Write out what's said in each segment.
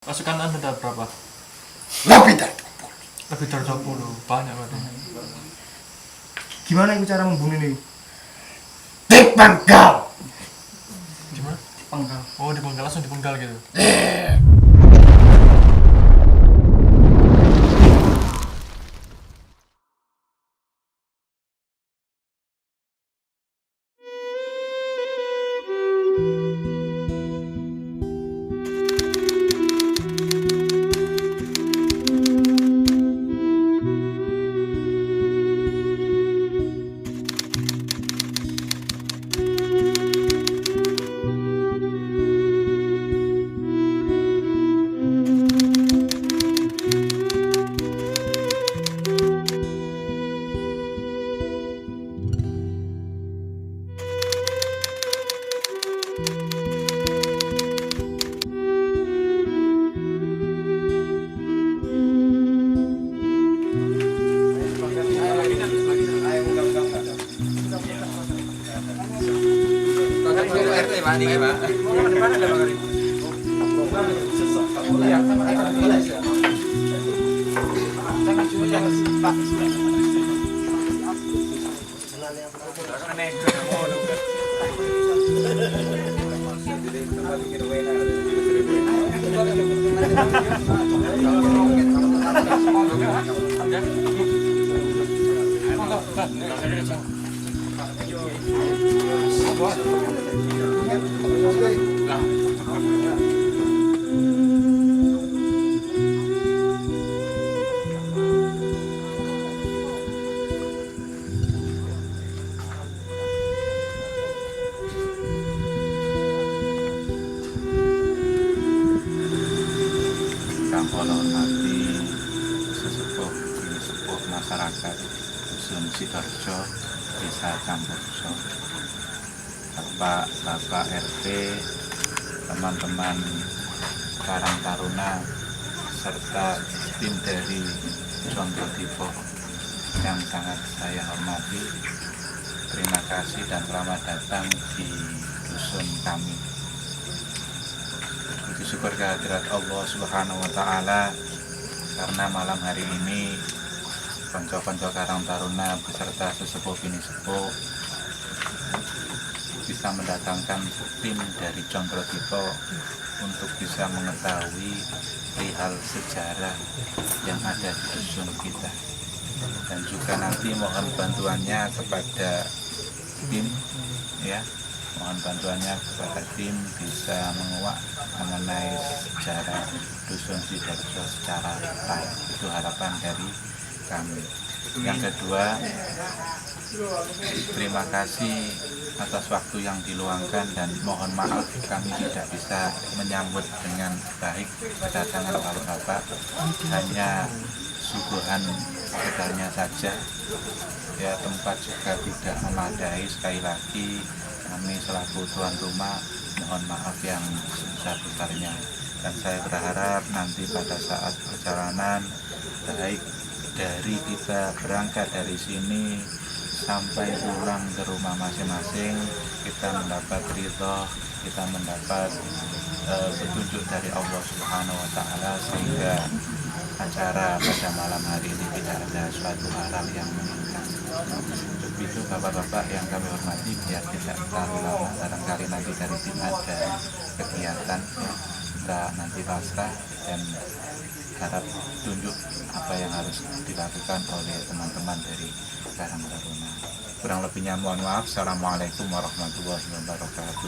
Pasukan Anda ada berapa? Lebih dari 20. Lebih dari 20. Banyak berarti. Gimana itu cara membunuh ini? Dipenggal. Gimana? Penggal. Oh, dipenggal, langsung dipenggal gitu. Kang kula hormati sesepuh masyarakat Dusun Sidoarjo, Desa Campurjo, Bapak RT, teman-teman Karang Taruna, serta tim dari Condro Dipo yang sangat saya hormati. Terima kasih dan selamat datang di dusun kami. Puji syukur kehadirat Allah Subhanahu wa Ta'ala karena malam hari ini konco-konco Karang Taruna beserta sesepuh bini sepuh bisa mendatangkan tim dari Condro Dipo untuk bisa mengetahui perihal sejarah yang ada di dusun kita, dan juga nanti mohon bantuannya kepada tim, ya, mohon bantuannya kepada tim bisa menguak mengenai sejarah dusun Sidoarjo secara detail. Itu harapan dari kami. Yang kedua, terima kasih atas waktu yang diluangkan dan mohon maaf kami tidak bisa menyambut dengan baik kedatangan Bapak. Hanya suguhan sekedarnya saja, ya, tempat juga tidak memadai. Sekali lagi kami selaku tuan rumah mohon maaf yang sebesar-besarnya, dan saya berharap nanti pada saat perjalanan, baik dari kita berangkat dari sini sampai pulang ke rumah masing-masing, kita mendapat ridho, kita mendapat petunjuk dari Allah Subhanahu wa Ta'ala, sehingga acara pada malam hari ini tidak ada suatu hal yang meningkat. Untuk itu bapak-bapak yang kami hormati, biar tidak terlalu lama, barangkali nanti dari tim ada kegiatan, ya, kita nanti pasrah dan harap tunjuk apa yang harus dilakukan oleh teman-teman dari Karang Taruna. Kurang lebihnya mohon maaf. Assalamualaikum warahmatullahi wabarakatuh.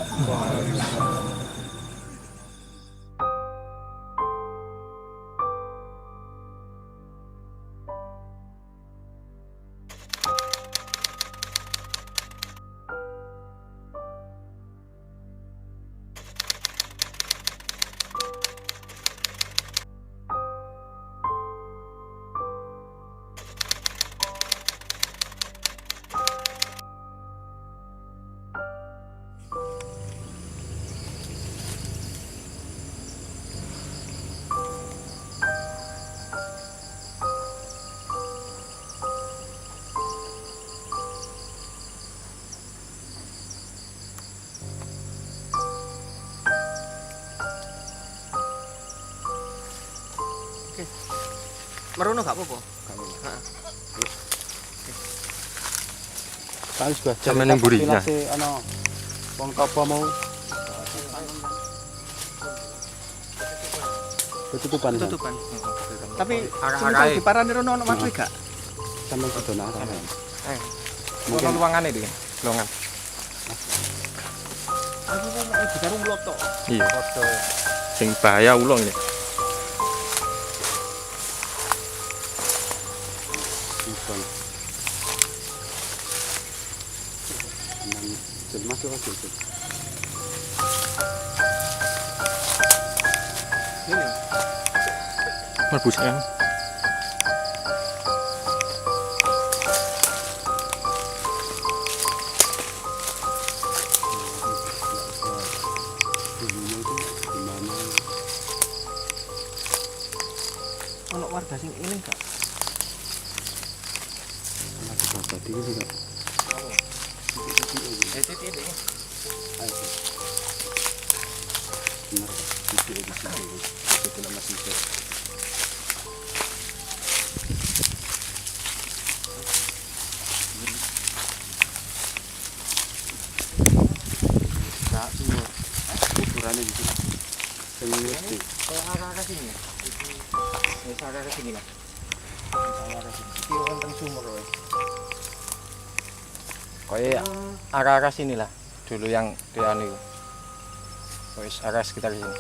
Oke. Merono gak apa-apa. Kamu. Heeh. Paling juga Sama ning mburi, ya. Ana wong apa mau tutupan. Tutupan. Tapi Arah-arah di parane rono ono matu gak? Sampai kudu nang arah. Mungkin luangan iki, luangan. Aku kok nek dikaro mlotok. Iya. Sing bahaya ulo ini. Tutupan. Nang jel masuk aja. Ini. Mlebu sayang. Dulunya itu gimana? Ono warga sing ini gak? Lagi bapak dulu juga. Titik iki. Ayo. Benar. Titik di sini. Itu nama titik. Nah, semua ukurannya di sini. Yang ngerti. Arah-arah sini ya. Wis arah-arah sini lah. Arah-arah sini. Iki wonten sumur wae. Kayak arah-arah sini lah. Dulu yang di anu itu. Wis arah sekitar sini.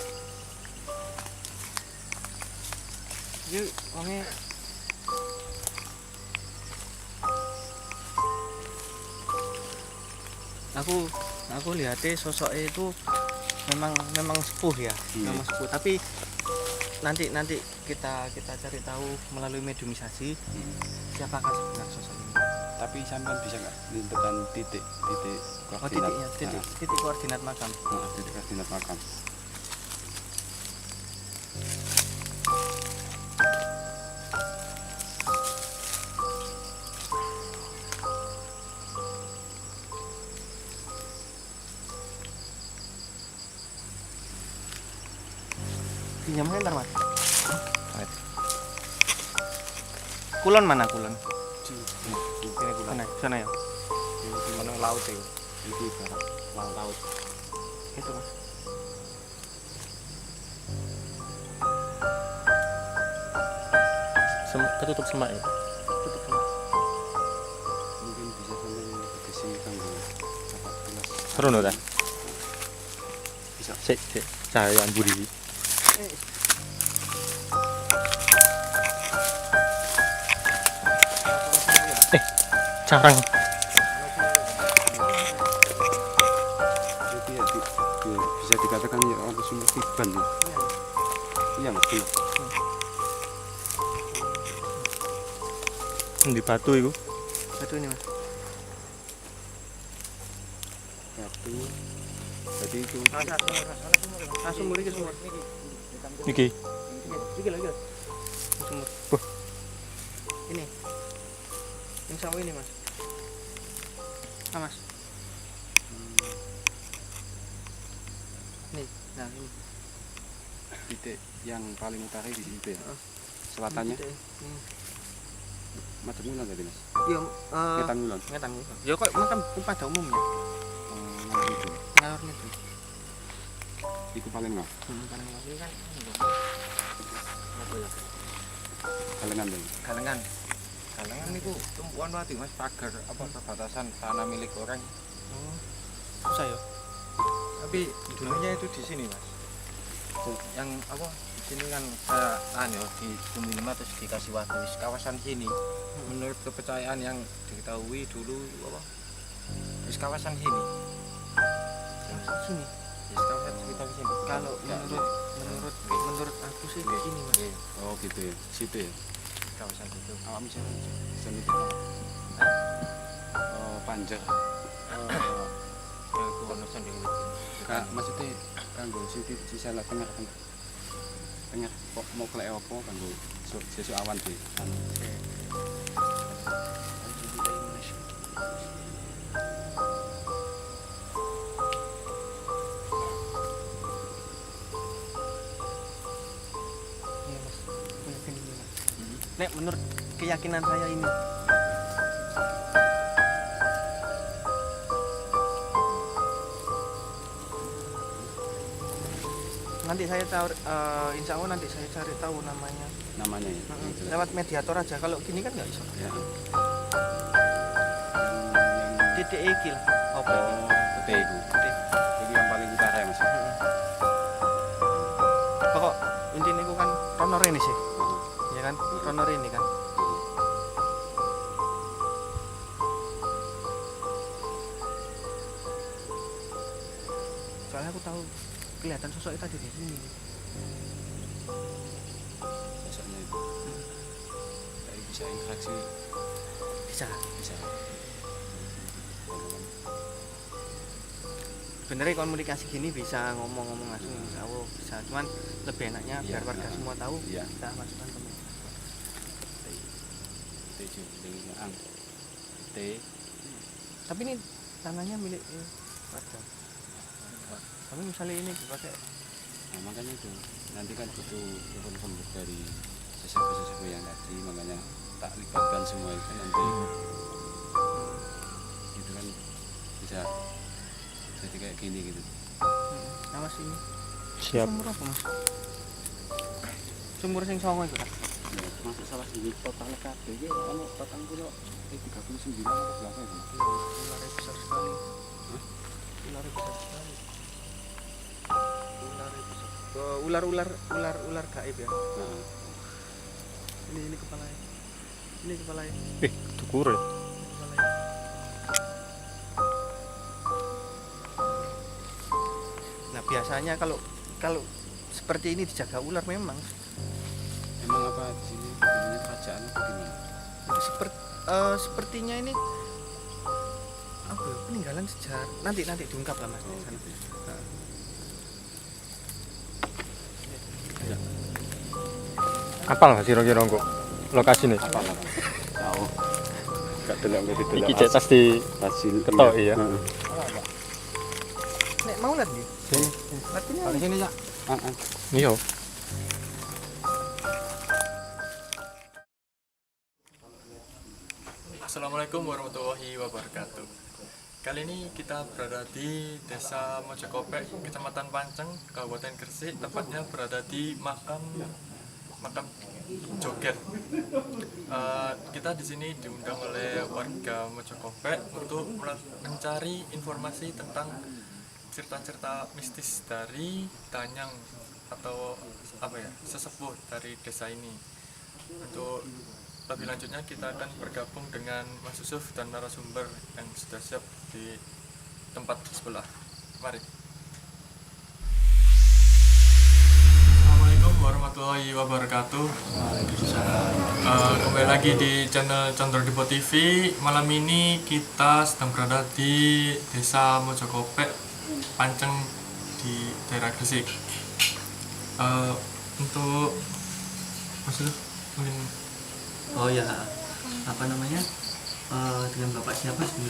Yuk, wonge aku lihatnya sosoknya itu memang sepuh ya, memang sepuh. Tapi nanti kita cari tahu melalui mediumisasi siapakah sebenarnya sosok ini. Tapi sampean bisa nggak menentukan titik Oh titiknya, titik koordinat makam. Titik koordinat makam. Pinjamnya ntar mas. Kulon mana kulon? Ini Sana, sana ya. Ono laut itu. Ini barat laut. Itu mas. Ketutup semak ya. Tutup sama. Mungkin bisa sampai ke sini kan dapat jelas. Seru ta? Bisa. Sik, cahaya mburi. Carang. Jadi ya, bisa dikatakan ya ada sumber tiban ya. Iya mas. Benar. Di batu itu. Batu ini mas. Batu. Jadi itu Sumur iki sumur. Iki. Iki lagi. Sumur. Wah. Ini. Yang sawah ini mas. Ah mas. Nih, nah ini. titik yang paling utara di situ ya. Selatannya macam ngulon tadi mas. Iya, Ngetan ngulon. ngetan. Ya kok makam pada umumnya. Nah itu. Ngalor itu. Iku paling nggak. Paling ini kan Kalengan deh. Kalengan. Kalengan itu tumpuan watu mas, pagar apa perbatasan tanah milik orang. Oh. Susah ya. Tapi dulunya itu di sini mas. Yang apa di sini kan anu di Tumbilema terus dikasih watu. Kawasan sini menurut kepercayaan yang diketahui dulu apa di kawasan sini. Sini. Di kawasan sekitar sini. Kalau menurut aku sih ini mas. Oh gitu ya. Situ ya. Kawasan itu. Awak misalnya sana itu. Oh panjang. Ke konosan dengan Kak maksudnya kanggo sisa lah tengah kok mau kelek apa kanggo sesuk awan di. Iya mas. nek menurut keyakinan saya ini. Nanti saya tahu, insya Allah nanti saya cari tahu namanya. Namanya ya. Lewat mediator aja. Kalau gini kan nggak bisa. Ya. Titik iki lah. Apa? Putih itu. Ini yang paling utara ya Mas. Pokok intinya itu kan ronor ini sih, ya kan? Ronor ini kan. Soalnya aku tahu kelihatan sosok tadi di sini. Sosoknya itu. Kayak bisa interaksi. Bisa. Bisa. Sebenarnya komunikasi gini bisa ngomong-ngomong langsung, insya Allah bisa. Cuman lebih enaknya biar warga semua tahu, Iya. kita masukkan ke media. Itu dengan ang. Tapi ini tanahnya milik warga. Tapi misalnya ini dipakai, Nah, makanya itu nanti kan butuh telepon dari sesepuh yang tadi, makanya tak libatkan semua itu nanti gitu kan bisa jadi kayak gini gitu. nama sini. Siap. Sumur apa mas? Sumur sing songo itu kan? Ya, masuk salah sini total kabeh iki ono 39 atau berapa itu Mas? Ularnya besar sekali. Ularnya besar sekali. Ularnya besar. Ular gaib ya. Nah, Ini kepalanya. Ini kepalanya. Dukur ya. Kepalanya. Nah biasanya kalau seperti ini dijaga ular memang emang apa di sini ini kerajaan apa gimana? sepertinya ini apa ya, peninggalan sejarah. Nanti diungkap lah mas di sana. Nah. Apal nggak sih kira-kira kok lokasi nih? Apa? Tahu. Gak delok nggak didelok. Iki cek pasti hasil ketok iya. Heeh. Nek mau lihat nih. Artinya Di sini ya. Iya. Assalamualaikum warahmatullahi wabarakatuh. Kali ini kita berada di Desa Mojokopek, Kecamatan Panceng, Kabupaten Gresik. Tepatnya berada di makam Joget. Kita di sini diundang oleh warga Mojokopek untuk mencari informasi tentang cerita-cerita mistis dari Danyang atau apa ya, sesepuh dari desa ini. Untuk lebih lanjutnya kita akan bergabung dengan Mas Yusuf dan narasumber yang sudah siap di tempat sebelah. Mari. Assalamualaikum warahmatullahi wabarakatuh. Kembali lagi di channel Condro Dipo TV. Malam ini kita sedang berada di Desa Mojokopek, Panceng di daerah Gresik. Untuk Mas Yusuf mungkin. oh ya apa namanya dengan bapak siapa sih?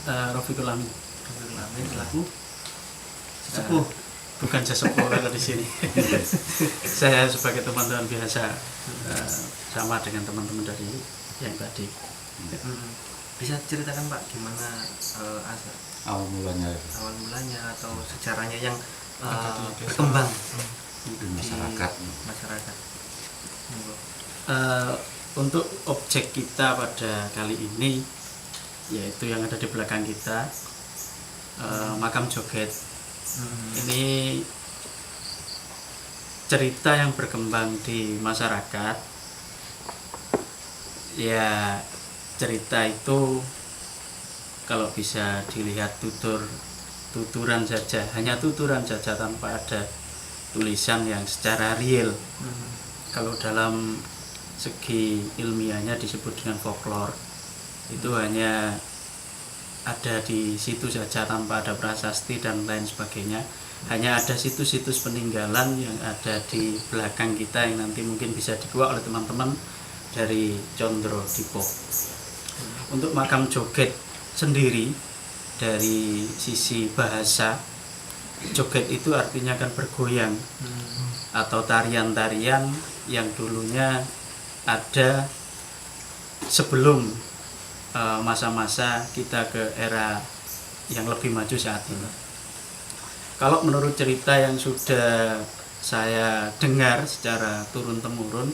Rafiqul Amin. Rafiqul Amin selaku Sesepuh, bukan sesepuh kalau di sini. Saya sebagai teman-teman biasa, sama dengan teman-teman dari yang tadi. bisa ceritakan pak gimana Awal mulanya awal mulanya atau sejarahnya yang Di desa. berkembang di masyarakat. masyarakat. Untuk objek kita pada kali ini, yaitu yang ada di belakang kita, makam Joget. Ini cerita yang berkembang di masyarakat. Ya, cerita itu kalau bisa dilihat tuturan saja, hanya tuturan saja tanpa ada tulisan yang secara real. Kalau dalam segi ilmiahnya disebut dengan folklore, itu hanya ada di situ saja tanpa ada prasasti dan lain sebagainya. Hanya ada situs-situs peninggalan yang ada di belakang kita yang nanti mungkin bisa dibawa oleh teman-teman dari Condro Dipo. Untuk makam Joget sendiri, dari sisi bahasa, joget itu artinya kan bergoyang, atau tarian-tarian yang dulunya ada sebelum masa-masa kita ke era yang lebih maju saat ini. Kalau menurut cerita yang sudah saya dengar secara turun-temurun,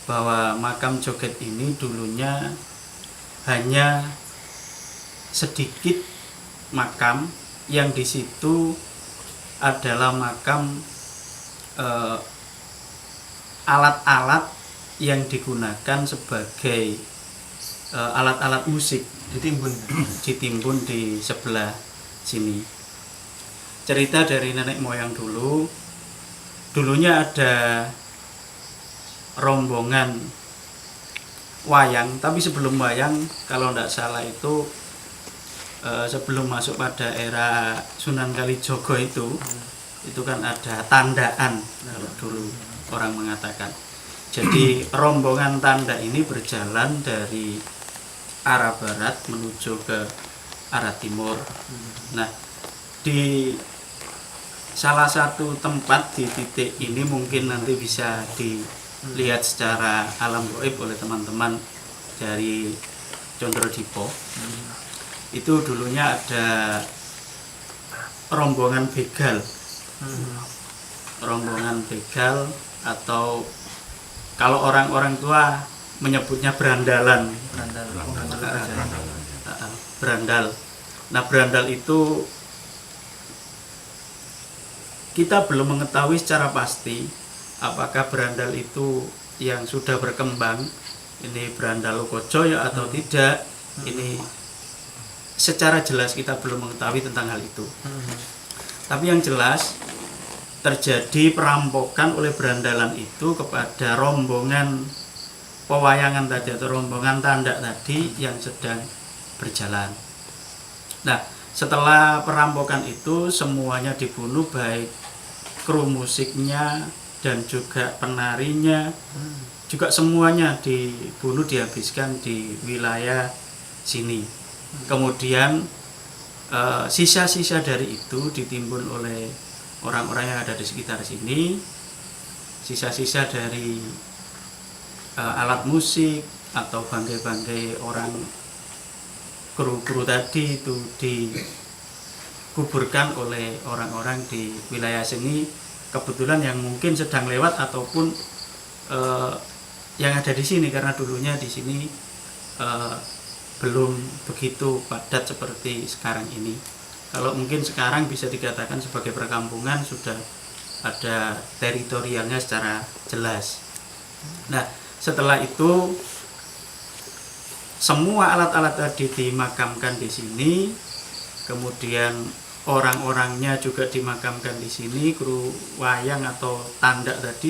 bahwa makam Joget ini dulunya hanya sedikit makam yang di situ adalah makam alat-alat yang digunakan sebagai alat-alat musik ditimbun di sebelah sini. Cerita dari nenek moyang dulunya ada rombongan wayang, tapi sebelum wayang kalau tidak salah itu sebelum masuk pada era Sunan Kalijogo itu kan ada tandaan kalau dulu orang mengatakan. Jadi rombongan tanda ini berjalan dari arah barat menuju ke arah timur. Nah, di salah satu tempat di titik ini mungkin nanti bisa dilihat secara alam gaib oleh teman-teman dari Condro Dipo. Itu dulunya ada rombongan begal. Rombongan begal, atau kalau orang-orang tua menyebutnya berandalan. Berandal. Nah, berandal itu kita belum mengetahui secara pasti apakah berandal itu yang sudah berkembang, ini berandal Lokojoyo atau tidak. Ini secara jelas kita belum mengetahui tentang hal itu. Tapi yang jelas terjadi perampokan oleh berandalan itu kepada rombongan pewayangan tadi atau rombongan tanda tadi yang sedang berjalan. Nah, setelah perampokan itu semuanya dibunuh, baik kru musiknya dan juga penarinya, juga semuanya dibunuh, dihabiskan di wilayah sini. Kemudian sisa-sisa dari itu ditimbun oleh orang-orang yang ada di sekitar sini. Sisa-sisa dari alat musik atau bangkai-bangkai orang kru-kru tadi itu dikuburkan oleh orang-orang di wilayah sini, kebetulan yang mungkin sedang lewat ataupun yang ada di sini, karena dulunya di sini belum begitu padat seperti sekarang ini. Kalau mungkin sekarang bisa dikatakan sebagai perkampungan, sudah ada teritorialnya secara jelas. Nah, setelah itu semua alat-alat tadi dimakamkan di sini, kemudian orang-orangnya juga dimakamkan di sini, kru wayang atau tanda tadi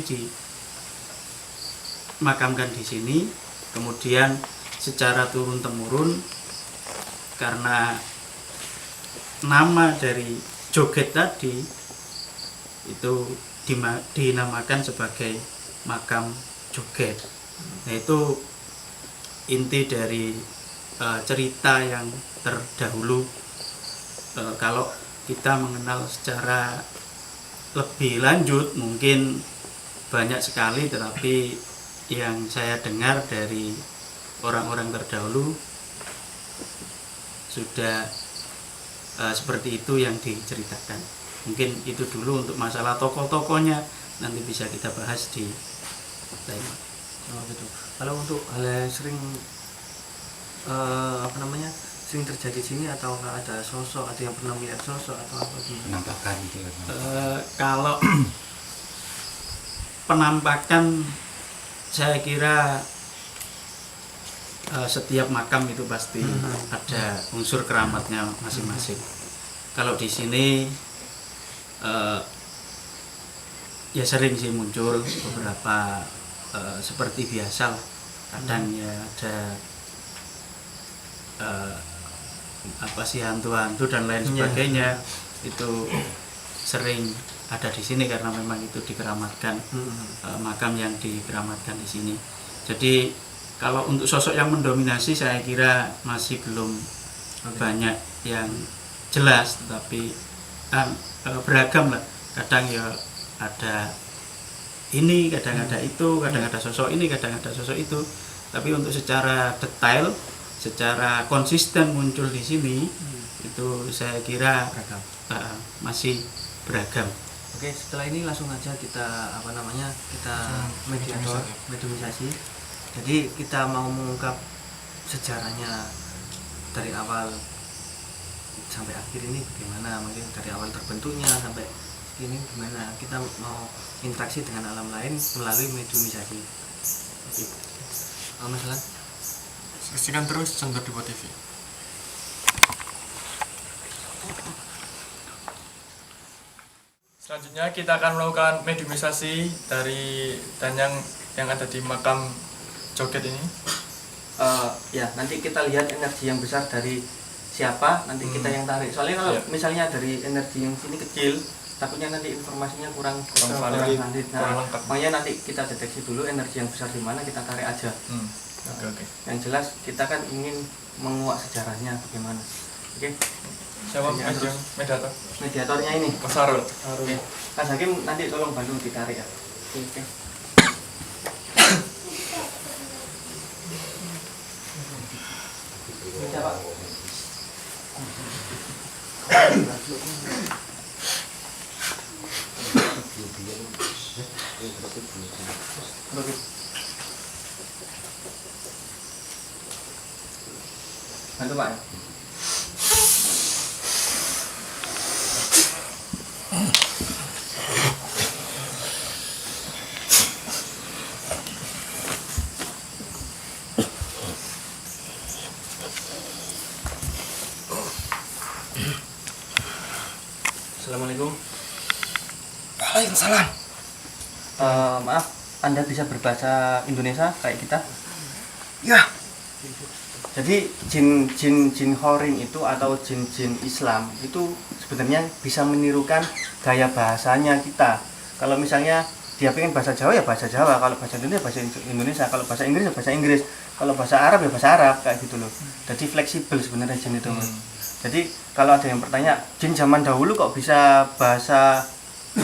dimakamkan di sini. Kemudian secara turun-temurun, karena nama dari joget tadi itu dinamakan sebagai makam joget. Nah, itu inti dari cerita yang terdahulu. Kalau kita mengenal secara lebih lanjut mungkin banyak sekali, tetapi yang saya dengar dari orang-orang terdahulu sudah seperti itu yang diceritakan. Mungkin itu dulu untuk masalah tokoh-tokohnya, nanti bisa kita bahas di lain. Oh, gitu. Kalau untuk hal yang sering sering terjadi di sini, atau nggak ada sosok, ada yang pernah melihat sosok atau apa gitu? Penampakan gitu. Kalau penampakan, saya kira setiap makam itu pasti ada unsur keramatnya masing-masing. Kalau di sini ya sering sih muncul beberapa seperti biasa lah. Kadang ya ada hantu-hantu dan lain sebagainya. Itu sering ada di sini karena memang itu dikeramatkan, makam yang dikeramatkan di sini. Jadi kalau untuk sosok yang mendominasi saya kira masih belum banyak yang jelas, tetapi beragam lah. Kadang ya ada ini, kadang ada itu, kadang ada sosok ini, kadang ada sosok itu. Tapi untuk secara detail, secara konsisten muncul di sini, itu saya kira masih beragam. Oke, setelah ini langsung aja kita kita mediumisasi. Jadi kita mau mengungkap sejarahnya dari awal sampai akhir ini bagaimana, mungkin dari awal terbentuknya sampai ini gimana. Kita mau interaksi dengan alam lain melalui mediumisasi. Oke. Mas Lan? Saksikan terus Center Dipo TV. Selanjutnya kita akan melakukan mediumisasi dari danyang yang ada di makam Joget ini. Ya, nanti kita lihat energi yang besar dari siapa, nanti kita yang tarik. Soalnya kalau misalnya dari energi yang sini kecil, takutnya nanti informasinya kurang valid, valid. kurang lengkap. Makanya nanti kita deteksi dulu energi yang besar di mana, kita tarik aja. Oke. Yang jelas kita kan ingin menguak sejarahnya bagaimana. Oke. Siapa Ya, medium mediator? Mediatornya ini. Mas Sarul. Oke. Mas Hakim nanti tolong bantu ditarik ya. Oke. Bisa, Pak. Oke. Bantu, Pak. Assalamualaikum. Waalaikumsalam. Maaf, Anda bisa berbahasa Indonesia kayak kita? Ya, Jadi jin Horing itu atau jin Islam itu sebenarnya bisa menirukan gaya bahasanya kita. Kalau misalnya dia pengen bahasa Jawa ya bahasa Jawa, kalau bahasa Indonesia bahasa Indonesia, kalau bahasa Inggris ya bahasa Inggris, kalau bahasa Arab ya bahasa Arab, kayak gitu loh. Jadi fleksibel sebenarnya jin itu. Jadi kalau ada yang bertanya jin zaman dahulu kok bisa bahasa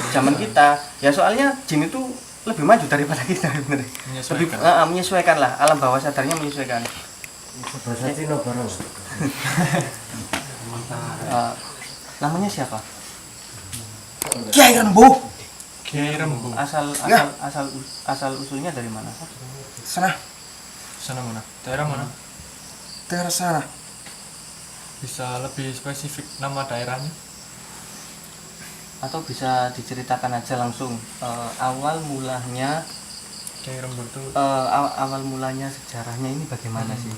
zaman kita, ya soalnya jin itu lebih maju daripada kita sebenarnya. Lebih menyesuaikan lah, alam bawah sadarnya menyesuaikan. bahasa Cina bareng. Namanya siapa? Kiai Rembuh. Kiai Rembu. Asal usulnya dari mana? Sana, Sana mana? Daerah mana? daerah sana. Bisa lebih spesifik nama daerahnya? Atau bisa diceritakan aja langsung awal mulanya Kiai Rembu itu awal mulanya sejarahnya ini bagaimana sih?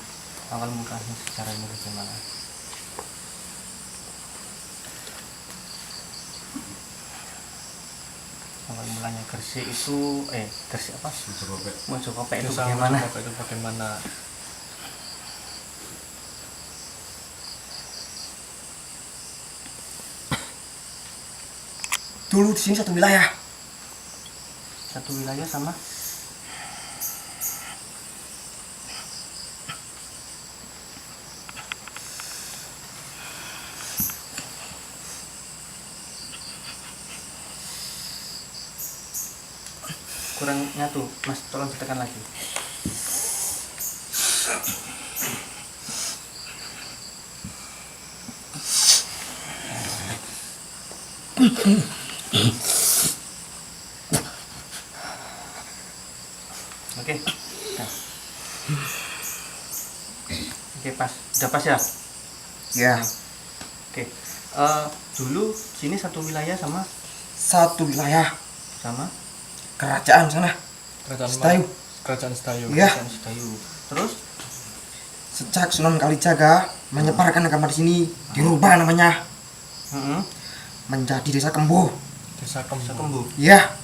Awal mulanya sejarahnya bagaimana? Awal mulanya Gresik itu Gresik apa? Mojokopek itu desa bagaimana? Mojokopek itu bagaimana? Dulu di sini satu wilayah. Satu wilayah sama kurang nyatu, Mas, tolong ditekan lagi. Oke. Nah. Oke, pas. Udah pas ya? Ya, Oke. Dulu sini satu wilayah sama satu wilayah kerajaan sana. Kerajaan Setayu. mana? Kerajaan Setayu. Ya, Kerajaan Sedayu. Terus sejak Sunan Kalijaga menyebarkan agama di sini, dirubah namanya menjadi Desa Kembuh. Desa Kembu. Kembu. Ya,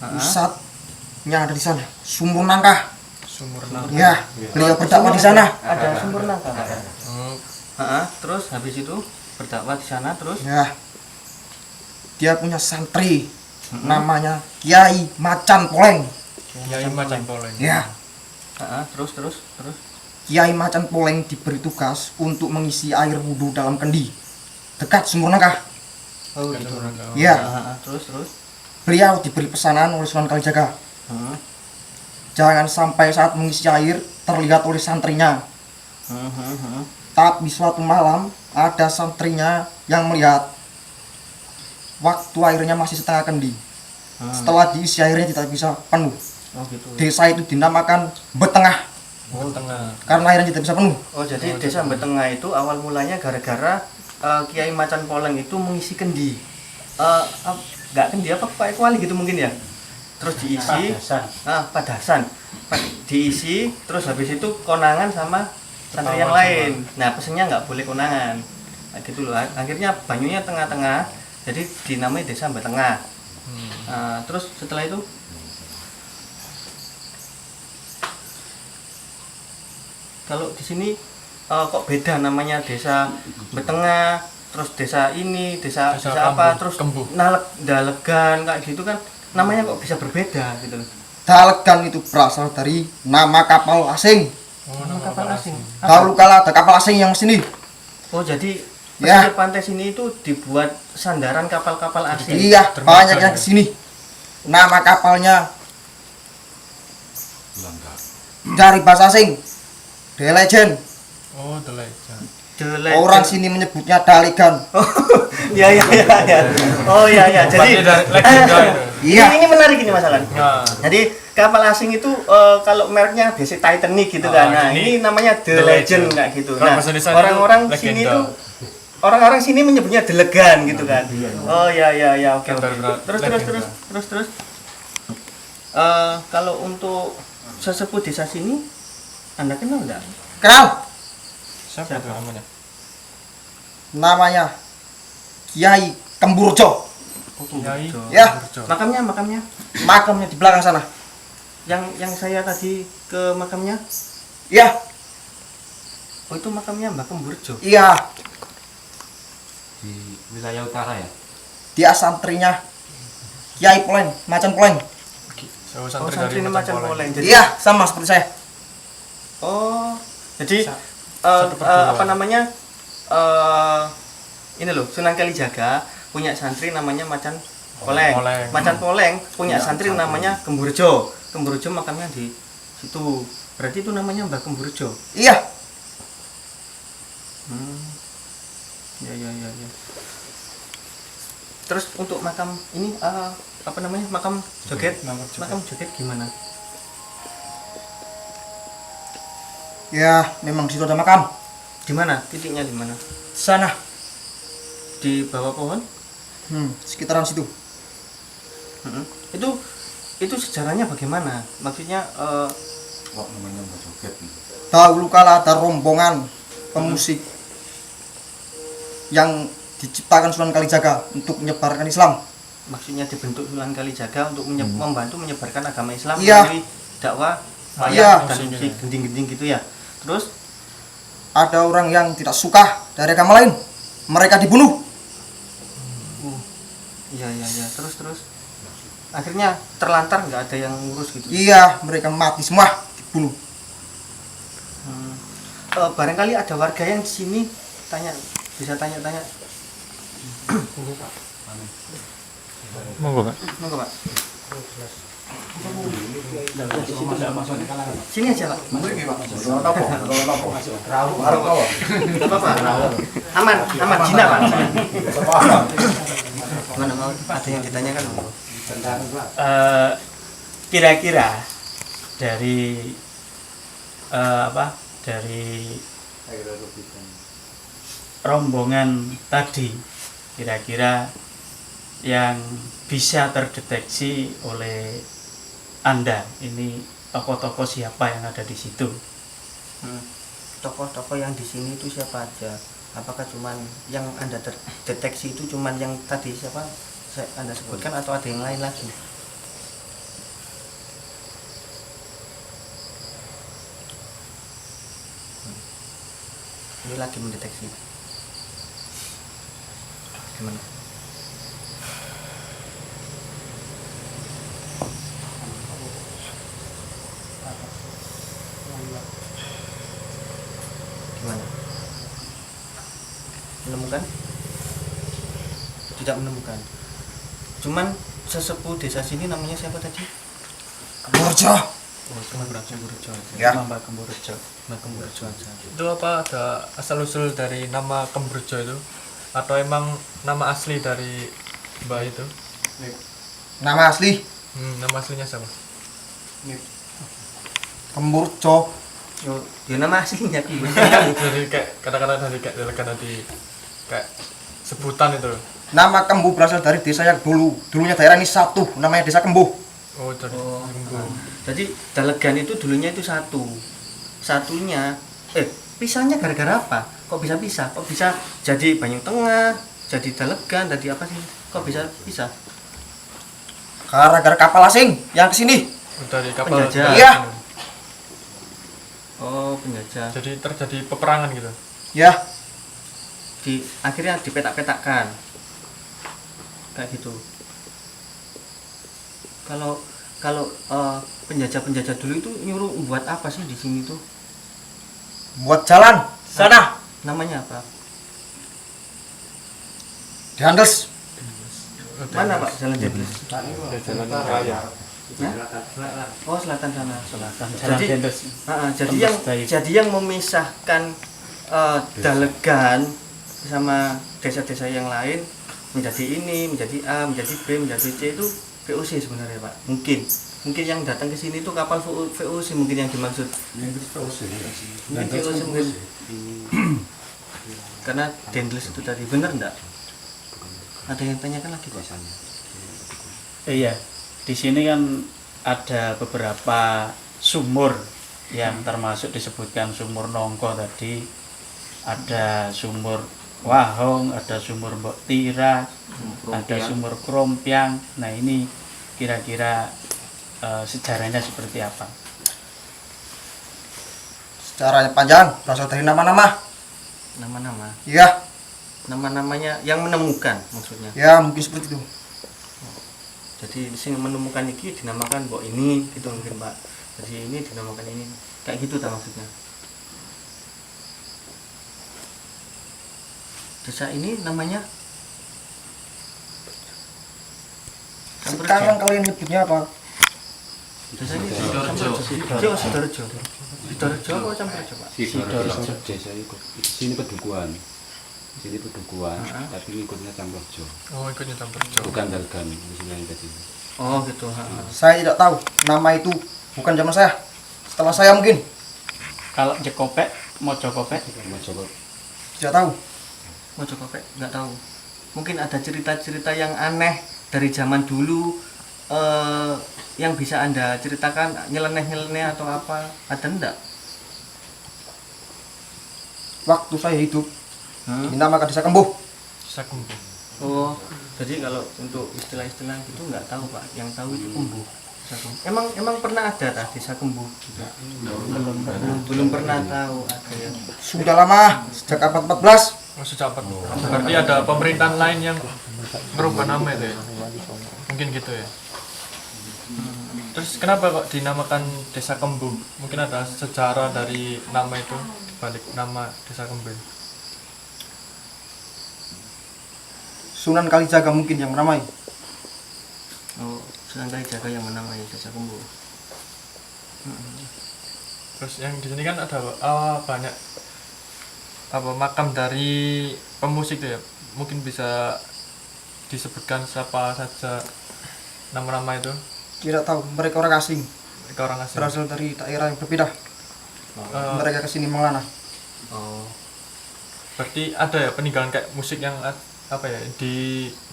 pusatnya ada di sana, Sumur Nangka. Sumur Nangka. Ya, beliau berdakwah di sana. Ada sumber nangka, Pak. Hmm, Terus habis itu berdakwah di sana terus Ya, dia punya santri, namanya Kiai Macan Poleng. Kiai Macan Poleng. Ya, terus Kiai Macan Poleng diberi tugas untuk mengisi air wudhu dalam kendi dekat Sumur Nangka. oh gitu. Sumur Nangka. Ya, Terus beliau diberi pesanan oleh Sunan Kalijaga. Jangan sampai saat mengisi air terlihat oleh santrinya. Tapi suatu malam ada santrinya yang melihat waktu airnya masih setengah kendi. Setelah diisi airnya tidak bisa penuh. Oh gitu. Desa itu dinamakan Betengah Tengah. karena airnya tidak bisa penuh. Oh jadi desa Betengah itu awal mulanya gara-gara Kiai Macan Poleng itu mengisi kendi. Nggak kendi apa Pak Kuali gitu mungkin ya. Terus diisi, padasan. Diisi, terus habis itu konangan sama santri yang lain. Nah pesennya nggak boleh konangan. Nah, gitu loh. Akhirnya banyunya tengah-tengah, jadi dinamai desa Betengah. Terus setelah itu kalau di sini kok beda namanya desa Betengah, terus desa ini, desa apa, terus Kembu. Dalegan kayak gitu kan, namanya kok bisa berbeda gitu loh. Dalegan itu berasal dari nama kapal asing. Nama kapal asing. Dahulu kala ada kapal asing yang sini. Oh jadi Ya. pesisir pantai sini itu dibuat sandaran kapal-kapal asing. Iya, banyak yang kesini. Nama kapalnya dari bahasa asing, The Legend. Oh, The Legend. Orang sini menyebutnya Dalegan. Ya. Oh ya. Jadi legenda itu. Iya. ini menarik ini masalah. Nah, Jadi kapal asing itu kalau mereknya biasa Titanic gitu kan. Nah, ini namanya The The Legend Legend. kayak gitu. Kalau Nah, bahasa Indonesia itu orang-orang legenda. sini itu orang-orang sini menyebutnya Delegan gitu kan. Oh ya, oke. Terus. Kalau untuk sesepuh desa sini Anda kenal enggak? Kenal? siapa itu namanya? Namanya Kiai Kemburjo. Kiai. Ya. Burjo. Makamnya Makamnya di belakang sana. yang saya tadi ke makamnya. Iya, Oh itu makamnya Mbak Kemburjo. iya. Di wilayah utara ya. Dia santrinya Kiai Poleng, Macan Poleng. So, Oh santri santri dari Macan Poleng. Poleng. Jadi, Iya, sama seperti saya. oh jadi satu perguruan. apa namanya ini loh Sunan Kalijaga punya santri namanya Macan Poleng. Poleng. Macan Poleng punya santri namanya Kemburjo. Kemburjo makamnya di situ. Berarti itu namanya Mbak Kemburjo. Iya. Ya. Terus untuk makam ini apa namanya makam joget? Makam joget gimana? Ya, memang di situ ada makam. Di mana? Titiknya di mana? Sana. Di bawah pohon? Sekitaran situ. Itu sejarahnya bagaimana? Maksudnya Kok namanya Mbak Joget? Dahulu kala ada rombongan pemusik yang diciptakan Sunan Kalijaga untuk menyebarkan Islam. maksudnya dibentuk Sunan Kalijaga untuk membantu menyebarkan agama Islam Iya. melalui dakwah, Iya. wayang dan musik gending-gending gitu ya. Terus Ada orang yang tidak suka dari agama lain, mereka dibunuh. iya. Terus akhirnya terlantar nggak ada yang ngurus gitu. Iya, mereka mati semua, dibunuh. Barangkali ada warga yang di sini bisa tanya-tanya. Monggo, Pak. Monggo, Pak. Sini aja, Pak. Nggak apa-apa. Aman, Cina, Pak. Mana mau ada yang ditanyakan? Kira-kira dari dari rombongan tadi, kira-kira yang bisa terdeteksi oleh Anda ini tokoh-tokoh siapa yang ada di situ? Tokoh-tokoh yang di sini itu siapa aja? Apakah cuman yang Anda terdeteksi itu cuman yang tadi siapa Anda sebutkan atau ada yang lain lagi? Ini lagi mendeteksi. Gimana? Gimana? Menemukan? Tidak menemukan. Cuman sesepuh desa sini namanya siapa tadi? Kemburjo. Oh, cuma Kemburjo aja. Ya. Cuma Mbak Kemburjo. Mbak Kemburjo aja. Itu apa ada asal usul dari nama Kemburjo itu? Atau emang nama asli dari Mbak itu? Nama asli Nama aslinya siapa? Kemburjo. Oh, ya nama aslinya Kemburjo. Dari kayak kata-kata dari kayak delegan tadi kayak sebutan itu. Nama Kembu berasal dari desa yang dulunya daerah ini satu, namanya Desa Kembu. Oh, dari Kembu. Jadi Dalegan itu dulunya itu satu. Satunya pisahnya gara-gara apa? Kok bisa pisah? Kok bisa jadi Banyu Tengah, jadi Dalegan, jadi apa sih? Kok bisa pisah? Gara-gara kapal asing yang kesini. Dari kapal. Penjajah. Iya. Oh, penjajah. Jadi terjadi peperangan gitu. Ya, Akhirnya dipetak-petakkan. Kayak gitu. Kalau penjajah-penjajah dulu itu nyuruh buat apa sih di sini tuh? buat jalan sana. Namanya apa? Diandes. Mana Pak jalan Dendels? Jalan raya. Oh, selatan sana. Selatan Jadi yang memisahkan Dalegan sama desa-desa yang lain menjadi ini, menjadi A, menjadi B, menjadi C itu VOC sebenarnya Pak. Mungkin yang datang ke sini itu kapal VOC mungkin yang dimaksud. Mungkin VOC mungkin. Karena Dendels itu tadi benar enggak? Ada yang tanyakan lagi Pak? Iya, di sini kan ada beberapa sumur yang termasuk disebutkan sumur Nongko tadi. Ada sumur Wahong, ada sumur Mbok Tira, ada sumur Krompiang. Nah ini kira-kira sejarahnya seperti apa? Sejarahnya panjang, berasal dari nama-nama. Nama-nama. Iya, Nama-namanya yang menemukan maksudnya. ya mungkin seperti itu. Jadi sing menemukan ini dinamakan Mbok ini gitu mungkin Pak. Jadi ini dinamakan ini. Kayak gitu tak maksudnya. Desa ini namanya Sekarang kalian nyebutnya apa? desa ini Sidoarjo. Sidoarjo. Sidoarjo apa Camperjo Pak? Sidoarjo desa itu sini pedukuhan. Sini pedukuhan, tapi ngikutnya Camperjo. Oh, ikutnya Camperjo. Bukan Dalegan di sini yang tadi. Oh gitu. Saya tidak tahu. Nama itu bukan zaman saya. Setelah saya mungkin. Kalau Jekopek, Mojokopek, Mojokop. Tidak tahu. Mojokopek nggak tahu. Mungkin ada cerita-cerita yang aneh dari zaman dulu yang bisa Anda ceritakan, nyeleneh-nyeleneh atau apa? Ada enggak? Waktu saya hidup dinamakan Desa Kembu. Desa Kembu. Oh, jadi kalau untuk istilah-istilah gitu nggak tahu Pak. Yang tahu itu Kembu. Desa Kembu. Emang pernah ada Desa Kembu? Gitu? Belum pernah tahu ada ya. Sudah lama, sejak abad 14. Oh, sejak berarti ada pemerintahan lain yang merubah nama itu ya? Mungkin gitu ya. Terus kenapa kok dinamakan Desa Kembu? Mungkin ada sejarah dari nama itu, balik nama Desa Kembu. Sunan Kalijaga mungkin yang menamai. Oh, Sunan Kalijaga yang menamai Desa Kembu. Terus yang di sini kan ada banyak makam dari pemusik tuh ya. Mungkin bisa disebutkan siapa saja nama-nama itu. Tidak tahu, mereka orang asing. Mereka orang asing. Berasal dari daerah yang berbeda. Mereka kesini mengelana. Oh, Berarti ada ya peninggalan kayak musik yang apa ya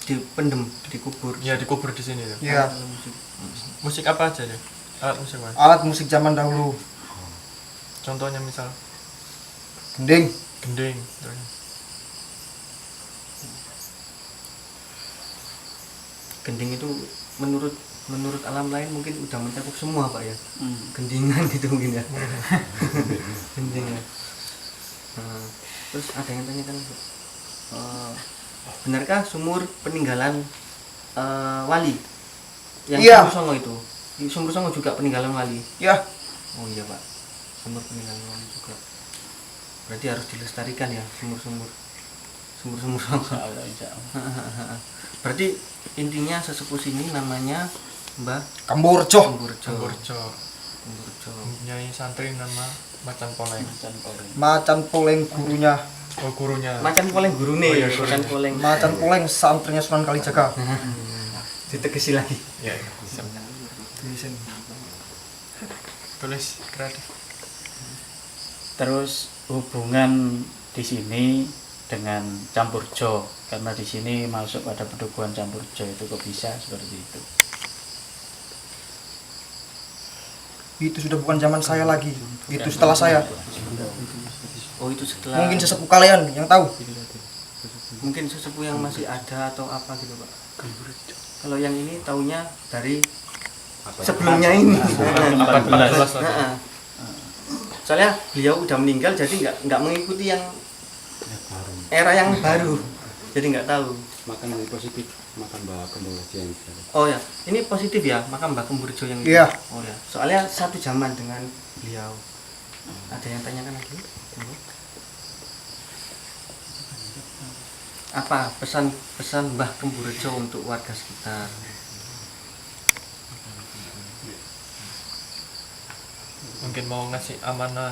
dipendem, dikubur. ya dikubur di sini ya. Ya, Musik. Musik apa aja ya? Alat musik apa? alat musik zaman dahulu. Contohnya misal Gending, gending. Gending itu menurut alam lain mungkin udah mencakup semua Pak ya. Gendingan gitu mungkin ya. Gending ya. Nah, terus ada yang tanyakan benarkah sumur peninggalan wali yang Iya. Sumur Songo itu? Sumur Songo juga peninggalan wali. ya, Oh iya Pak, sumur peninggalan wali juga. Berarti harus dilestarikan ya sumur-sumur Sumur-sumur Insya Allah, insya Allah. berarti intinya sesepuh sini namanya Mbah Kamburjo. Kamburjo. Kamburjo. Kamburjo. Nyai santri nama Macan Poleng. Macan Poleng gurunya. Oh gurunya. Macan poleng gurune, Oh, iya, macan gurune. poleng. Macan Poleng santrinya Sunan Kalijaga. Ditegesi lagi. Ya, bisa. Tulis kreatif. Terus hubungan di sini dengan Campurjo, karena di sini masuk pada pedukuhan Campurjo, itu kok bisa seperti itu? Itu sudah bukan zaman saya lagi. Itu setelah saya. Oh, itu setelah Mungkin sesepuh kalian yang tahu. mungkin sesepuh yang masih ada atau apa gitu, Pak. Kalau yang ini taunya dari sebelumnya ini. 14 lagi. Nah, soalnya beliau udah meninggal jadi nggak mengikuti yang era yang baru, jadi nggak tahu. Makan yang positif, makan Mbak Kemburjo yang Oh ya, ini positif ya, makam Mbah Kemburjo yang itu. Iya. Oh ya, soalnya satu zaman dengan beliau. Ada yang tanyakan lagi? Apa pesan Mbah Kemburjo untuk warga sekitar? Mungkin mau ngasih amanah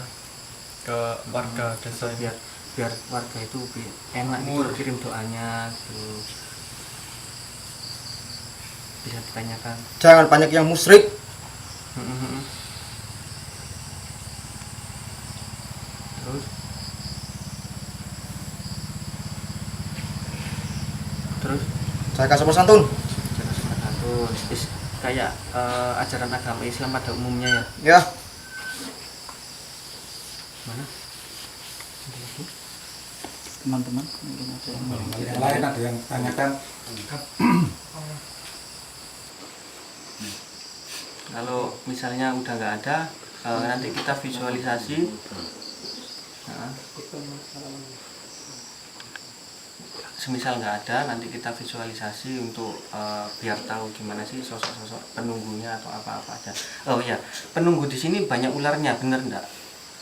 ke warga desa ini. biar warga itu enak gitu kirim doanya gitu. Bisa ditanyakan. Jangan banyak yang musyrik. Terus terus Saya kasih sopan santun. jangan sopan santun. Kayak ajaran agama Islam pada umumnya ya. Ya. Mana? Teman-teman mungkin ada yang mau. Yang lain ada yang tanyakan. Kalau misalnya udah nggak ada, nanti kita visualisasi. Nah, semisal nggak ada, nanti kita visualisasi untuk biar tahu gimana sih sosok-sosok penunggunya atau apa-apa aja. Oh iya, penunggu di sini banyak ularnya, bener nggak?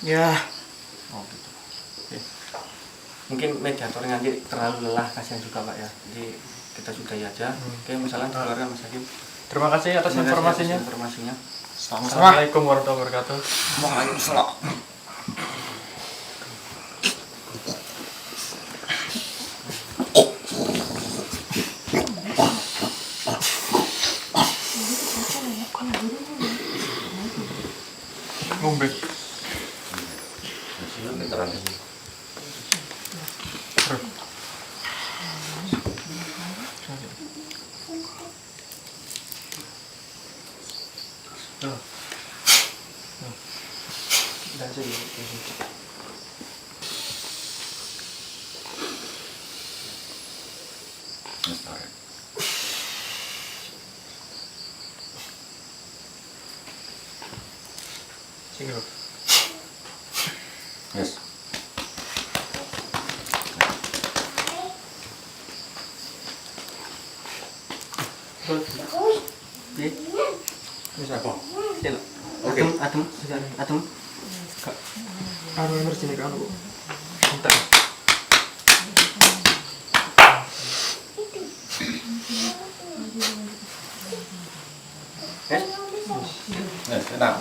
Ya. Oh gitu. Oke. Mungkin mediator nanti terlalu lelah, kasihan juga Pak ya. Jadi kita sudahi aja. Oke, misalnya keluarga Mas Hakim. Terima kasih atas Terima kasih informasinya. atas informasinya. Assalamualaikum warahmatullahi wabarakatuh. Waalaikumsalam. Ngombe. Sini loh. Yes. Bisa apa? Oke. Adem, adem. Anu emergency nih kan. Bentar. Yes, enak.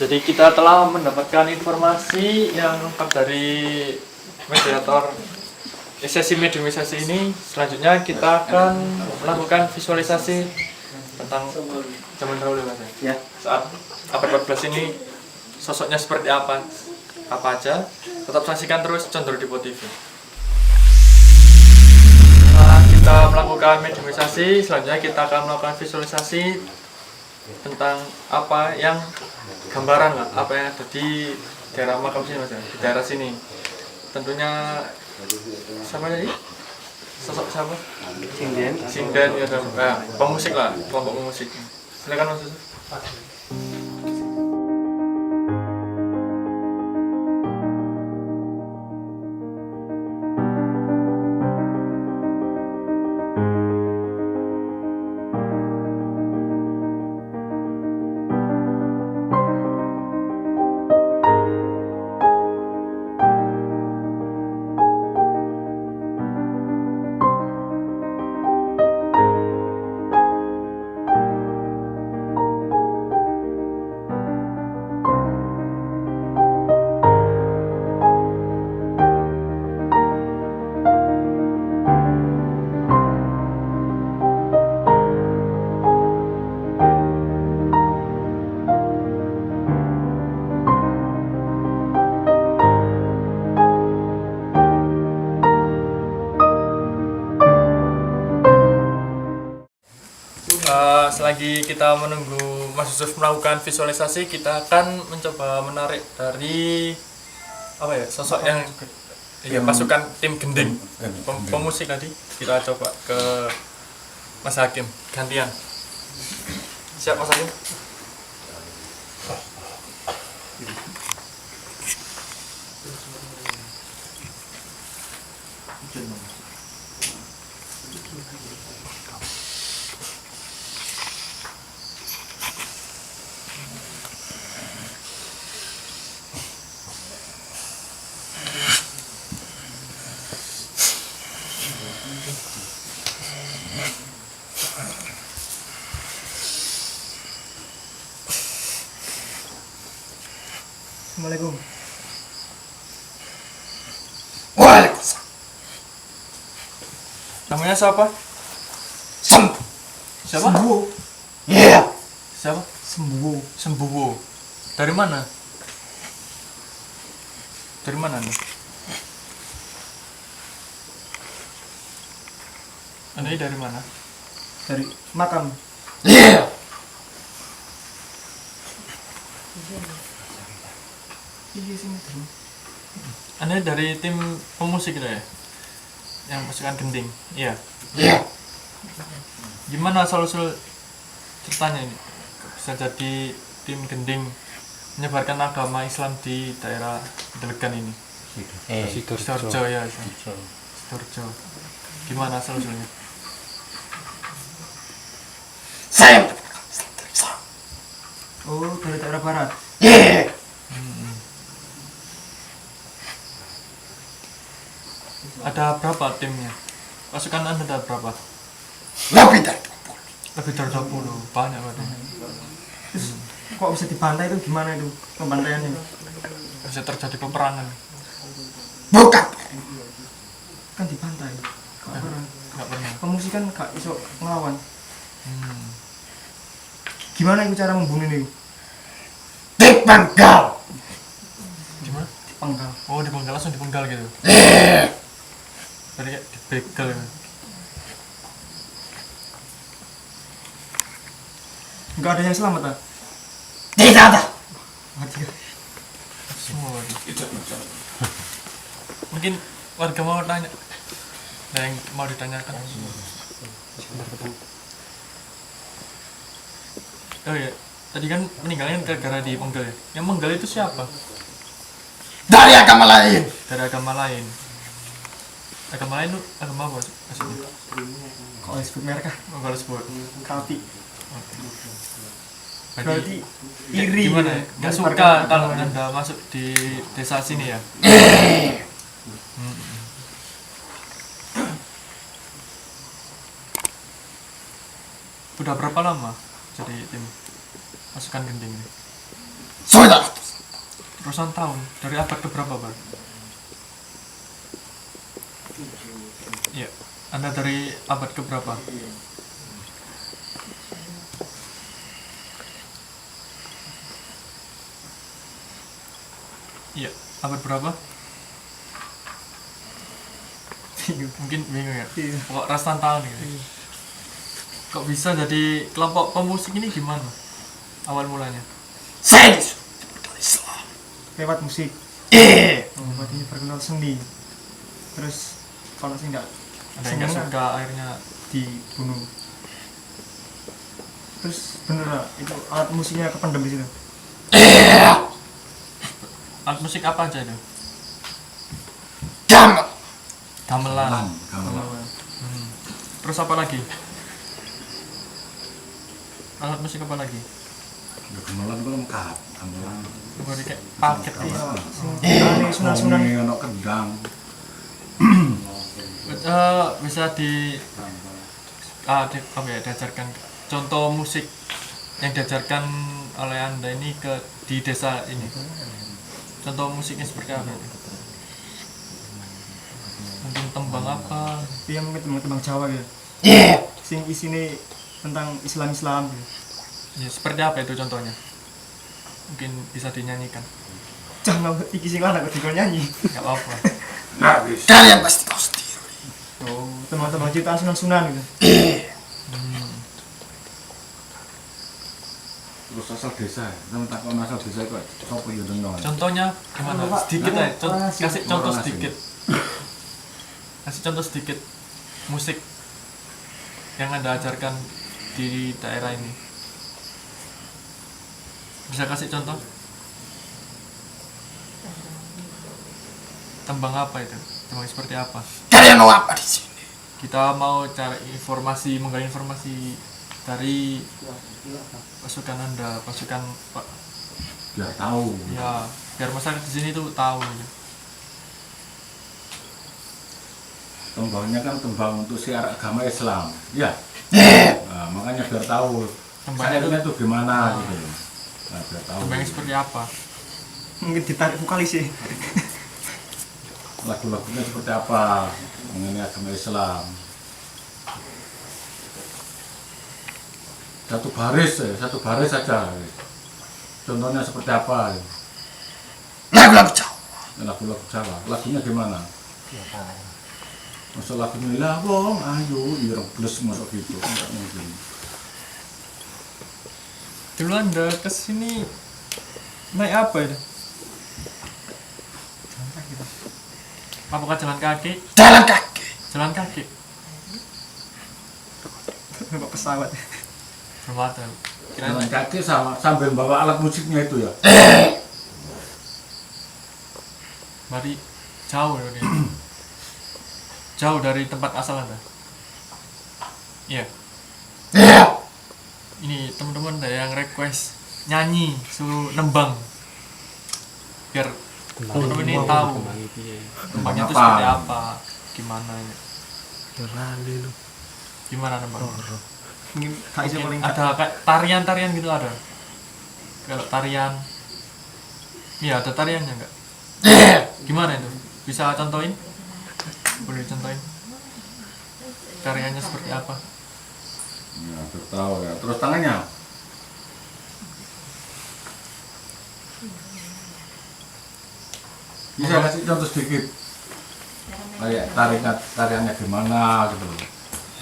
Jadi kita telah mendapatkan informasi yang lengkap dari mediator sesi mediumisasi ini. Selanjutnya kita akan melakukan visualisasi tentang zaman dahulu Mas ya. Saat abad 14 ini sosoknya seperti apa aja. Tetap saksikan terus Condro Dipo TV. Setelah kita melakukan mediumisasi, selanjutnya kita akan melakukan visualisasi tentang apa yang gambaran lah, apa yang ada di daerah makam sini Mas ya, di daerah sini. Tentunya siapa tadi? Sosok siapa? Sinden ya, pemusik lah, kelompok pemusik. Silakan Mas Yusuf. selagi kita menunggu Mas Yusuf melakukan visualisasi, kita akan mencoba menarik dari apa ya, sosok yang pasukan tim gending pemusik tadi. Kita coba ke Mas Hakim gantian. Siap Mas Hakim? Assalamualaikum. Waalaikumsalam. Namanya siapa? Siapa? Sembuh. Iya. Siapa? Sembuh. Sembuwo. Dari mana? Dari mana nih? Anda ini dari mana? Dari makam. Iya. Iya sini. Anda dari tim pemusik itu ya? Yang pasukan gending. Iya. Iya. Gimana asal-usul ceritanya ini? Bisa jadi tim gending menyebarkan agama Islam di daerah Delegan ini. Sidoarjo ya. Sidoarjo. Gimana asal-usulnya? Saya Oh, dari daerah barat. iya. Ada berapa timnya? Pasukan Anda ada berapa? Lebih dari Lebih dari 20. Banyak berarti. Terus kok bisa dibantai itu gimana itu pembantaiannya? Bisa terjadi peperangan. bukan. Kan dibantai. Gak pernah. Nggak pernah. Pemusik kan gak iso ngelawan. Hmm. Gimana itu cara membunuh ini? Dipenggal. Gimana? Dipenggal. Oh, dipenggal, langsung dipenggal gitu. Iya. Tadi kayak dibegel gitu. Enggak ada yang selamat ah? Tidak ada. Mati ya. Semua lagi. Mungkin warga mau tanya. Ada yang mau ditanyakan? Oh iya, tadi kan meninggalnya gara-gara dipenggal ya. Yang menggal itu siapa? Dari agama lain. Dari agama lain. Agama lain itu agama apa maksudnya? Kok disebut merek ah? Oh, kalau sebut. Kalti. Berarti iri gimana ya? gitu. Nggak suka Menyebarkan kalau agama. Anda masuk di desa sini ya? Hmm. Udah berapa lama jadi tim pasukan gending ini? Sudah. Ratusan tahun. Dari abad ke berapa, Bang? Iya. Anda dari abad ke berapa? Iya, abad berapa? Mungkin bingung ya. Iya. Pokok ratusan tahun gitu. Kok bisa jadi kelompok pemusik ini gimana? Awal mulanya? Saya disuruh Islam. Lewat musik. Iya. Oh, berarti perkenal seni. Terus kalau sih enggak Ada yang nggak suka akhirnya dibunuh. Terus bener ah, itu alat musiknya kependam di situ. Iya. alat musik apa aja itu? Gamelan. Gamelan. Gamelan. Hmm. Terus apa lagi? Alat musik apa lagi? Gamelan ku lengkap, gamelan. Berarti kayak paket ya. Ini sunan-sunan. Ono kendang. Bisa apa ya, diajarkan contoh musik yang diajarkan oleh Anda ini di desa ini. Contoh musiknya seperti apa itu? Mungkin tembang apa? Dia mungkin tembang Jawa gitu. Iya. Sing isine tentang Islam gitu. Ya, seperti apa itu contohnya? Mungkin bisa dinyanyikan. Jangan iki sing lanang kok dikon nyanyi. Enggak apa-apa. Kalian pasti tahu sendiri. Oh, teman-teman ciptaan sunan-sunan gitu. Iya. Hmm. Terus asal desa, sama takon asal desa kok sapa yo denno. Contohnya gimana? Sedikit aja, kasih contoh sedikit. Kasih contoh sedikit musik yang Anda ajarkan di daerah ini. Bisa kasih contoh? Tembang apa itu? Tembang seperti apa? Kalian mau apa di sini? Kita mau cari informasi, menggali informasi dari pasukan Anda, pasukan Pak. Ya tahu. Ya, biar masyarakat di sini tuh tahu. Tembangnya kan tembang untuk siar agama Islam. Ya. Nah, makanya biar tahu Tembangnya syairnya itu gimana gitu. Nah, biar tahu. Tembangnya seperti apa? Mungkin ditarik vokalis sih. Lagu-lagunya seperti apa mengenai agama Islam. Satu baris saja. Contohnya seperti apa? Lagu-lagu Jawa. Lagu-lagu Jawa. Lagunya gimana? Masuk lagunya lah, wong ayo ireng plus masuk gitu. Enggak mungkin. Dulu Anda kesini naik apa itu? Apakah jalan kaki? Jalan kaki. Jalan kaki? Bawa pesawat. Belum ada. Jalan kaki sama sambil bawa alat musiknya itu ya. Mari jauh ya, dia. Jauh dari tempat asal Anda. Iya. Ini teman-teman ada yang request nyanyi suruh nembang. Biar teman-teman ini tahu nembangnya itu seperti apa, gimana ini. Lali lu. Gimana nembang? Mungkin tak bisa paling Ada kayak tarian-tarian gitu ada. Kalau tarian, iya ada tariannya enggak? Gimana itu? Bisa contohin? Boleh contohin? Tariannya seperti apa? Ya, tahu ya. Terus tangannya. Bisa kasih contoh sedikit. Kayak tariannya gimana gitu loh.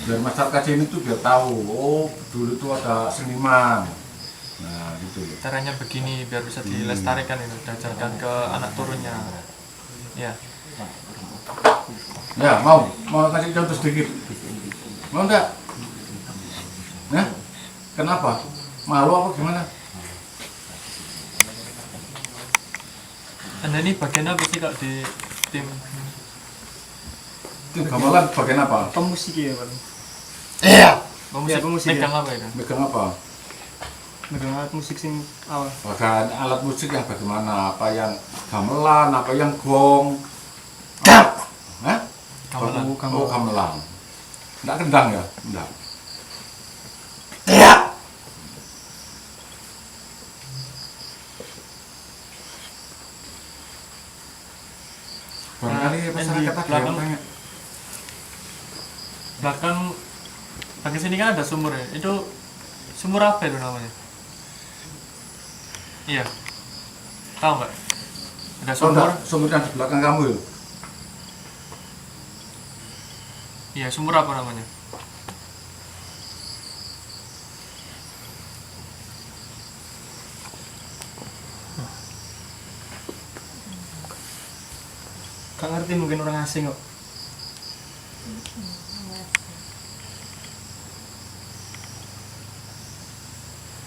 Biar masyarakat sini tuh biar tahu, oh dulu tuh ada seniman. Nah gitu ya. Tariannya begini biar bisa dilestarikan itu, diajarkan ke anak turunnya. Ya. Ya mau kasih contoh sedikit. Mau enggak? Nah, kenapa? Malu apa gimana? Anda ini bagian apa sih kak di tim? Tim gamelan bagian apa? pemusik ya paling. Iya. Pemusik, Ya, pemusik, megang ya. apa itu? Megang apa? Megang alat musik sing awal. Bagian alat musik yang bagaimana? Apa yang gamelan? Apa yang gong? Hah? Gamelan. Oh gamelan. Enggak kendang ya? Enggak. Iya. Barangkali Nah, masyarakat di ada yang belakang- tanya. Belakang sini kan ada sumur ya. Itu sumur apa itu namanya? Iya. Tahu nggak? Ada Oh, sumur. enggak, sumur yang di belakang kamu ya? Iya, sumur apa namanya? Gak ngerti mungkin orang asing kok.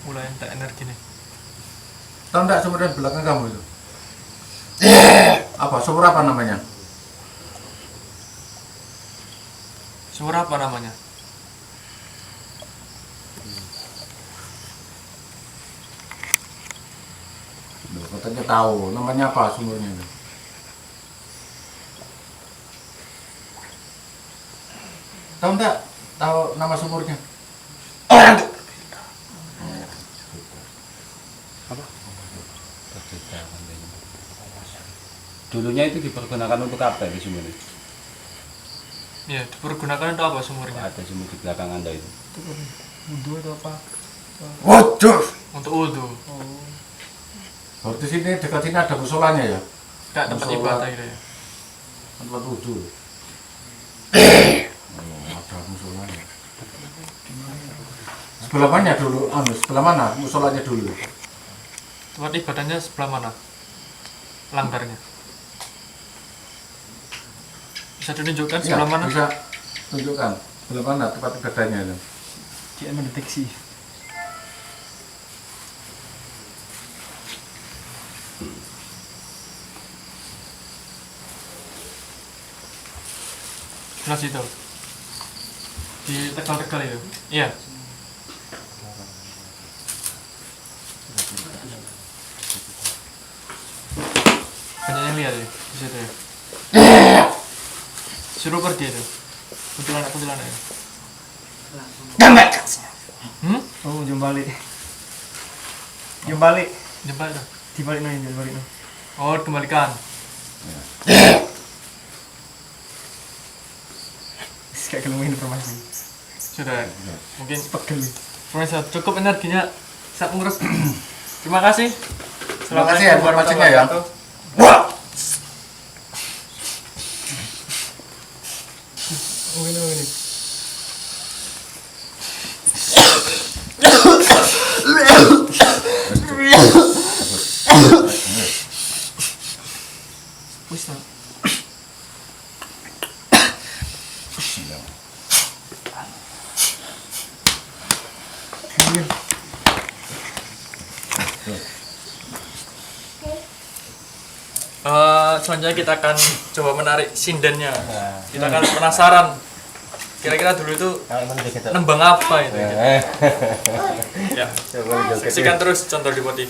Mulai entek energi nih. Tahu enggak sumur yang di belakang kamu itu? Apa? Sumur apa namanya? Sumur apa namanya? Loh, katanya tahu. Namanya apa sumurnya itu? Tahu enggak? Tahu nama sumurnya? Orang tuh. Dulunya itu dipergunakan untuk apa itu sumur itu? Iya, dipergunakan untuk apa sumurnya? Ada sumur di belakang Anda itu. Wudhu atau apa? Waduh. Untuk wudhu. Berarti sini dekat sini ada musolanya ya? Kayak tempat Musola. ibadah gitu ya. Tempat wudhu. Oh, ada musolanya. Sebelah mana dulu? Sebelah mana? Musolanya dulu. Tempat ibadahnya sebelah mana? Langgarnya. Bisa ditunjukkan Ya, sebelah mana? bisa tunjukkan. Sebelah mana tempat ibadahnya itu? Dia mendeteksi. Sebelah situ. Di Tegal-Tegal itu. Iya. Banyak yang lihat ya di situ ya. Suruh pergi itu. Kuntilanak ya. Gambar. Oh, jom balik. Jom balik. Jempol itu. Dibalik nih, dibalik nih. Oh, kembalikan. Kayak ngomongin informasi. Sudah. Mungkin Pegel. Profesor cukup energinya saat mengurus. Terima kasih. Terima kasih ya informasinya ya. Wah. Ini. Wis ta. Selanjutnya kita akan coba menarik sindennya. Kita akan penasaran. Kira-kira dulu itu nembang apa itu? Ya. Saksikan terus Contoh Dipo TV.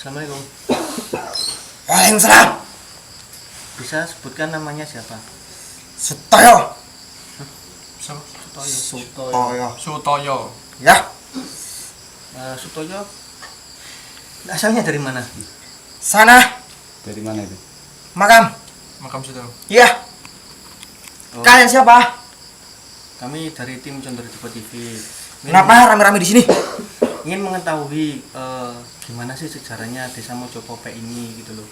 Assalamualaikum. Waalaikumsalam. Bisa sebutkan namanya siapa? Sutoyo. Sutoyo. Sutoyo. Sutoyo. Ya. Sutoyo. Asalnya dari mana? Sana. Dari mana itu? Makam. Makam situ. Iya. Oh, Kalian siapa? kami dari tim Contoh Dipo TV. Kenapa rame-rame di sini? Ingin mengetahui gimana sih sejarahnya Desa Mojokopek ini gitu loh.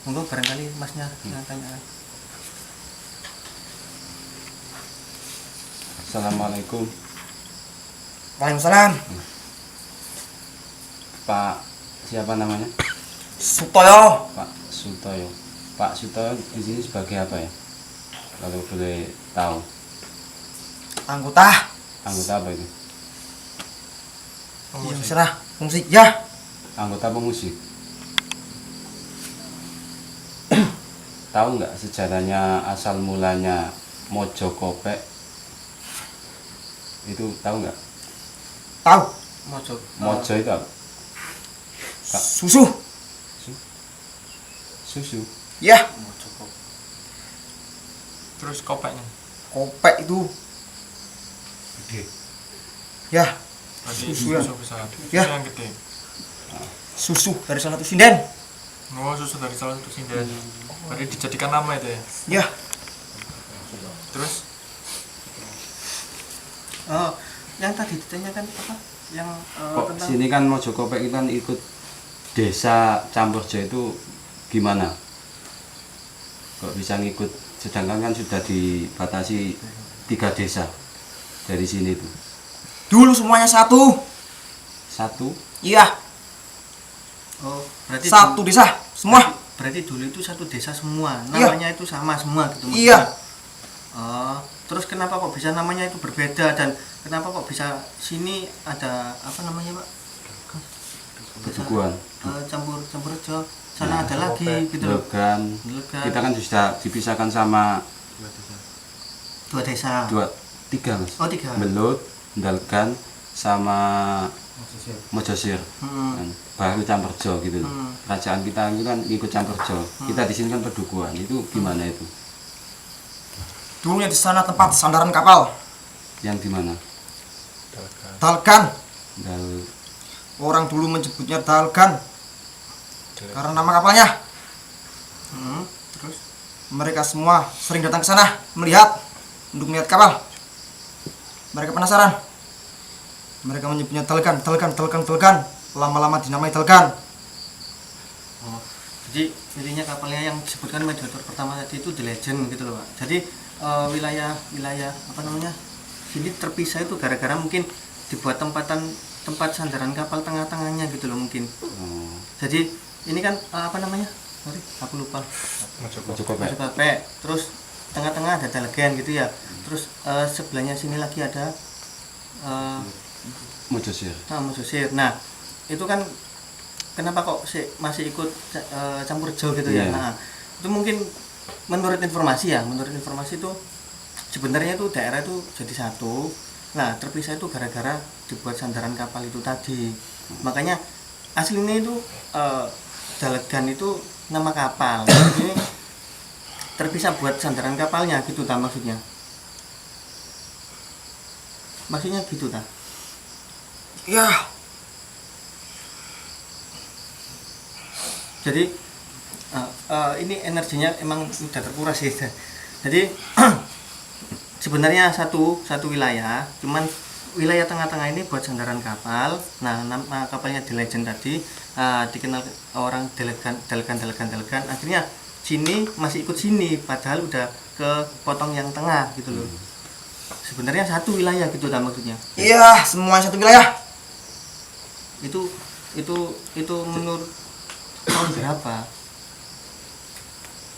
Monggo barangkali masnya yang tanya. Assalamualaikum Waalaikumsalam. Pak, siapa namanya? Sutoyo. Pak Sutoyo. Pak Sutoyo di sini sebagai apa ya? Kalau boleh tahu. Anggota. Anggota apa itu? Yang serah fungsi ya. Anggota pengungsi. Tahu nggak sejarahnya asal mulanya Mojokopek? Itu tahu nggak? Tahu. Mojok. Mojo itu apa? Susu. Susu. Ya. Mojokopek. Terus kopeknya. Kopek itu. Ya. Berarti Susu ya? susu besar. Susu Ya. yang gede. Susu dari salah satu sinden. Oh, susu dari salah satu sinden. Berarti dijadikan nama itu ya. Ya. Terus Oh, yang tadi ditanyakan apa? Yang Kok tentang sini kan Mojokopek itu kan ikut desa Campurjo itu gimana? Kok bisa ngikut? Sedangkan kan sudah dibatasi 3 desa dari sini tuh. Dulu semuanya satu. Satu. Iya. Oh, berarti Satu desa semua. Berarti dulu itu satu desa semua. Iya. Namanya itu sama semua gitu. Iya. Oh, terus kenapa kok bisa namanya itu berbeda dan kenapa kok bisa sini ada apa namanya, Pak? Pedukuhan. Campur rejo. Sana ada lagi gitu loh. Legan. Legan. Kita kan sudah dipisahkan sama 2 desa. 3 Mas. Oh, 3. Belut, Ndalgan sama Mojosir. Hmm. Kan. baru Camperjo gitu loh. Kerajaan kita itu kan ikut Camperjo. Kita di sini kan Pedukuhan. Itu gimana itu? Dulunya di sana tempat sandaran kapal. Yang di mana? Dalgan. Dal Orang dulu menyebutnya Dalgan karena nama kapalnya. Terus mereka semua sering datang ke sana untuk melihat kapal. Mereka penasaran. Mereka menyebutnya Dalgan. Lama-lama dinamai Dalgan. Oh, jadi intinya kapalnya yang disebutkan mediator pertama tadi itu The Legend gitu loh Pak. Jadi wilayah apa namanya sini terpisah itu gara-gara mungkin dibuat tempat sandaran kapal tengah-tengahnya gitu loh mungkin. Jadi ini kan apa namanya? Sorry, aku lupa. Mojokope. Terus tengah-tengah ada Dalgan gitu ya. Terus sebelahnya sini lagi ada Mojosir. Mojosir. Nah, itu kan kenapa kok masih ikut Camperjo gitu ya? Yeah. Nah, itu mungkin menurut informasi itu sebenarnya itu daerah itu jadi satu. Nah, terpisah itu gara-gara dibuat sandaran kapal itu tadi. Makanya aslinya itu Dalgan itu nama kapal. Ini terpisah buat sandaran kapalnya gitu tak maksudnya. Maksudnya gitu tak? Ya, jadi ini energinya emang sudah terkuras ya. Jadi sebenarnya satu wilayah, cuman wilayah tengah-tengah ini buat sandaran kapal. Nah, nama kapalnya The Legend tadi dikenal orang Dalgan. Akhirnya sini masih ikut sini, padahal udah ke potong yang tengah gitu loh. Sebenarnya satu wilayah gitu tak maksudnya. iya, semuanya satu wilayah. Itu menurut tahun berapa?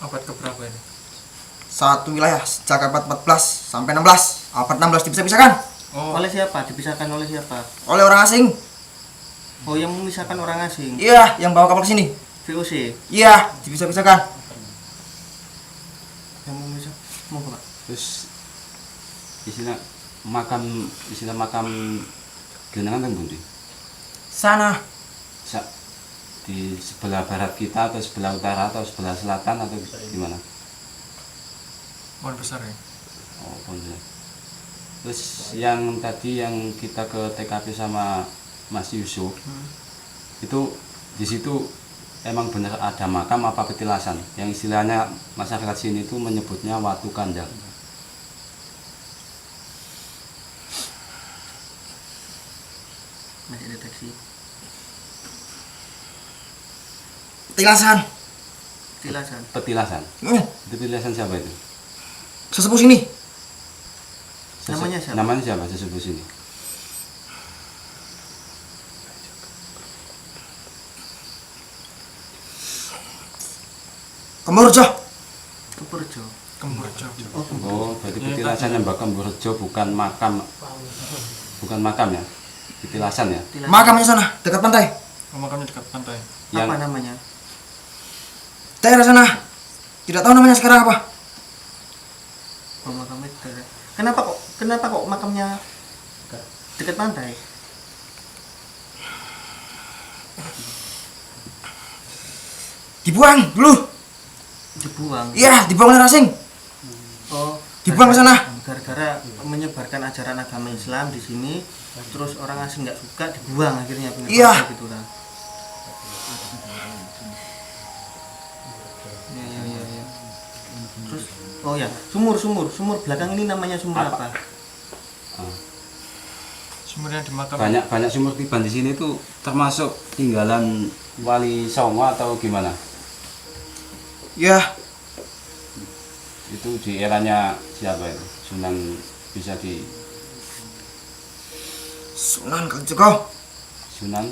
Abad keberapa ini? Satu wilayah sejak abad 14 sampai 16. Abad 16 dipisah-pisahkan Oh, Oleh siapa? Dipisahkan oleh siapa? oleh orang asing. Oh, yang memisahkan orang asing. Iya, yang bawa kapal ke sini. VOC Iya, dipisah-pisahkan. yang memisah. Mau Pak? Terus istilah makam genangan kan Bundi? Sana. Di sebelah barat kita atau sebelah utara atau sebelah selatan atau gimana? Pohon besar ya. Oh, bener. Terus yang tadi yang kita ke TKP sama Mas Yusuf, itu di situ emang benar ada makam apa petilasan? Yang istilahnya masyarakat sini itu menyebutnya Watu Kandang. Masih deteksi. Petilasan. Petilasan. Itu petilasan siapa itu? Sesepuh sini. Namanya siapa? Namanya siapa sesepuh sini? Kemurjo. Kepurjo. Kemburjo. Oh, berarti petilasan yang Mbak Kemburjo bukan makam. Bukan makam ya? Petilasan ya? Makamnya sana, dekat pantai. Makamnya dekat pantai. Apa namanya? Daerah sana. Tidak tahu namanya sekarang apa. Oh, makamnya dekat. Kenapa kok makamnya dekat pantai? Dibuang dulu. Dibuang. Iya, dibuang oleh asing. Oh, Dibuang ke sana. Gara-gara menyebarkan ajaran agama Islam di sini, terus orang asing nggak suka dibuang akhirnya pinggir Iya. pantai gitu kan. Ya. Terus oh ya, sumur belakang ini namanya sumur apa? Sumur yang di makam. Banyak sumur tiban di sini tuh termasuk tinggalan Wali Songo atau gimana? Ya, Itu di eranya siapa itu? Sunan bisa di Sunan Kalijogo. Sunan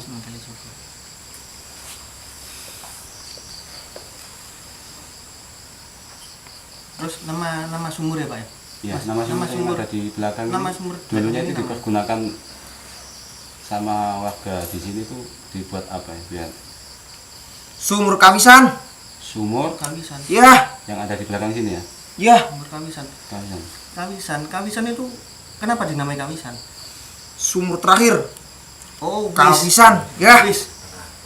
Terus nama sumur ya Pak ya? ya, Mas, nama sumur yang ada di belakang nama ini sumur dulunya belakang itu ini nama- dipergunakan sama warga di sini tuh dibuat apa ya? Biar Sumur Kawisan. sumur Kawisan. Ya, yang ada di belakang sini ya. ya. Sumur Kawisan. Kawasan. Kawisan itu kenapa dinamai Kawisan? Sumur terakhir. Oh, Kawisan. Ya. Wis.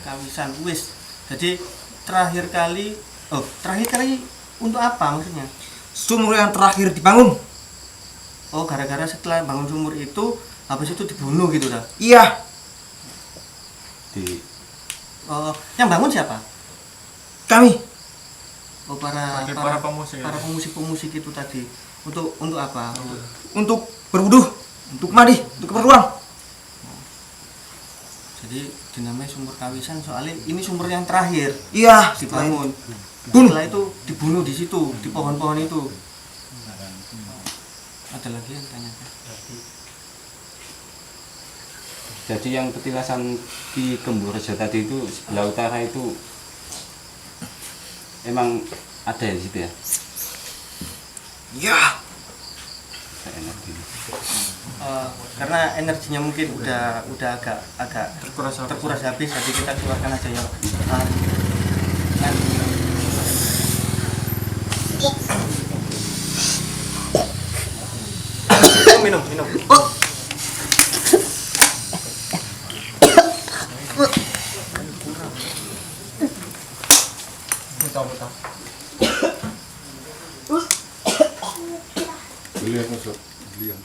Kawisan wis. Jadi terakhir kali untuk apa maksudnya? Sumur yang terakhir dibangun. Oh, gara-gara setelah bangun sumur itu habis itu dibunuh gitu dah. Iya. Yang bangun siapa? Kami. Oh, para pemusik itu tadi. Untuk apa? Untuk berwudu, untuk mandi, untuk keperluan. Jadi dinamai sumur Kawisan soalnya ini sumur yang terakhir Iya. dibangun. Setelah itu dibunuh di situ, di pohon-pohon itu. Ada lagi yang tanyakan? Jadi yang petilasan di Kemburejo tadi itu sebelah utara itu emang ada di situ ya? Iya. Karena energinya mungkin udah agak terkuras habis, jadi kita keluarkan aja ya. Minum. Beliau masuk, beliau.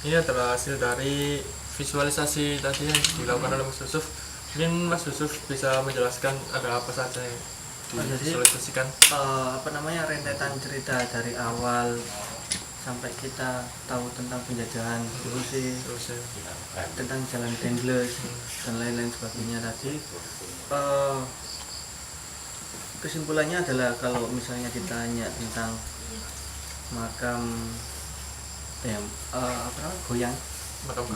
Ini adalah hasil dari visualisasi tadi yang dilakukan oleh Mas Yusuf. Mungkin Mas Yusuf bisa menjelaskan ada apa saja yang divisualisasikan. Rentetan cerita dari awal sampai kita tahu tentang penjajahan Rusia, tentang jalan Dengles dan lain-lain sebagainya tadi. Kesimpulannya adalah kalau misalnya kita tanya tentang makam makam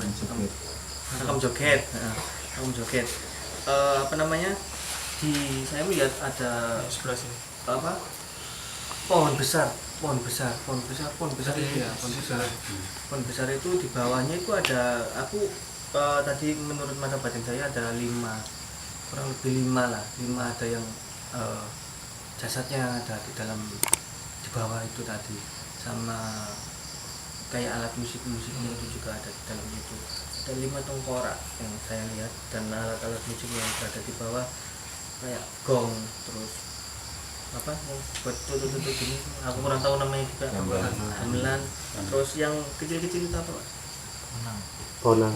joget apa namanya, saya melihat ada Sebelah sini. apa, pohon besar Iya, pohon besar itu di bawahnya itu ada, aku tadi menurut mata batin saya ada 5, kurang lebih 5 lah, 5 ada yang jasadnya ada di dalam, di bawah itu tadi, sama kayak alat musiknya itu juga ada di dalam itu, ada 5 tengkorak yang saya lihat, dan alat-alat musik yang berada di bawah kayak gong, terus apa yang buat tutup gini, aku kurang tahu namanya juga, gamelan, terus yang kecil-kecil itu apa Pak? Bonang.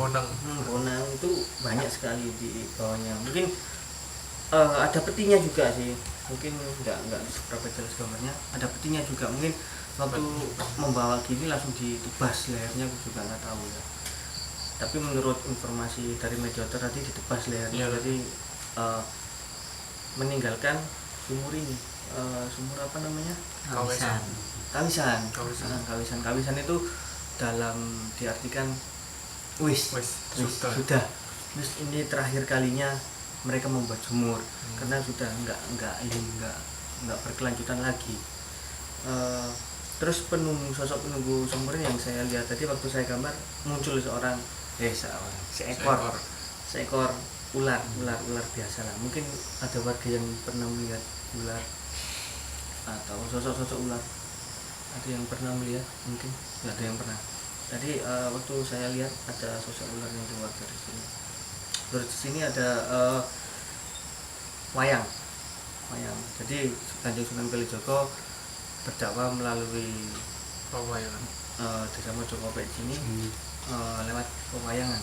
Bonang itu banyak sekali di bawahnya. Mungkin ada petinya juga sih, mungkin nggak seberapa jelas gambarnya, ada petinya juga, mungkin waktu membawa gini langsung ditebas lehernya, aku juga nggak tahu ya, tapi menurut informasi dari mediator tadi ditebas lehernya, jadi meninggalkan sumur ini, sumur apa namanya, kawisan itu dalam diartikan sudah ini terakhir kalinya mereka membuat sumur, karena sudah nggak berkelanjutan lagi. Terus sosok penunggu sumur yang saya lihat tadi waktu saya gambar, muncul seekor ular biasa lah, mungkin ada warga yang pernah melihat ular atau sosok ular, ada yang pernah melihat, mungkin nggak ada yang pernah. Tadi waktu saya lihat ada sosok ular yang keluar dari sini. Terus di sini ada wayang. Jadi Kanjeng Sunan Kalijaga berdakwah melalui Desa Mojokopek sini lewat pewayangan.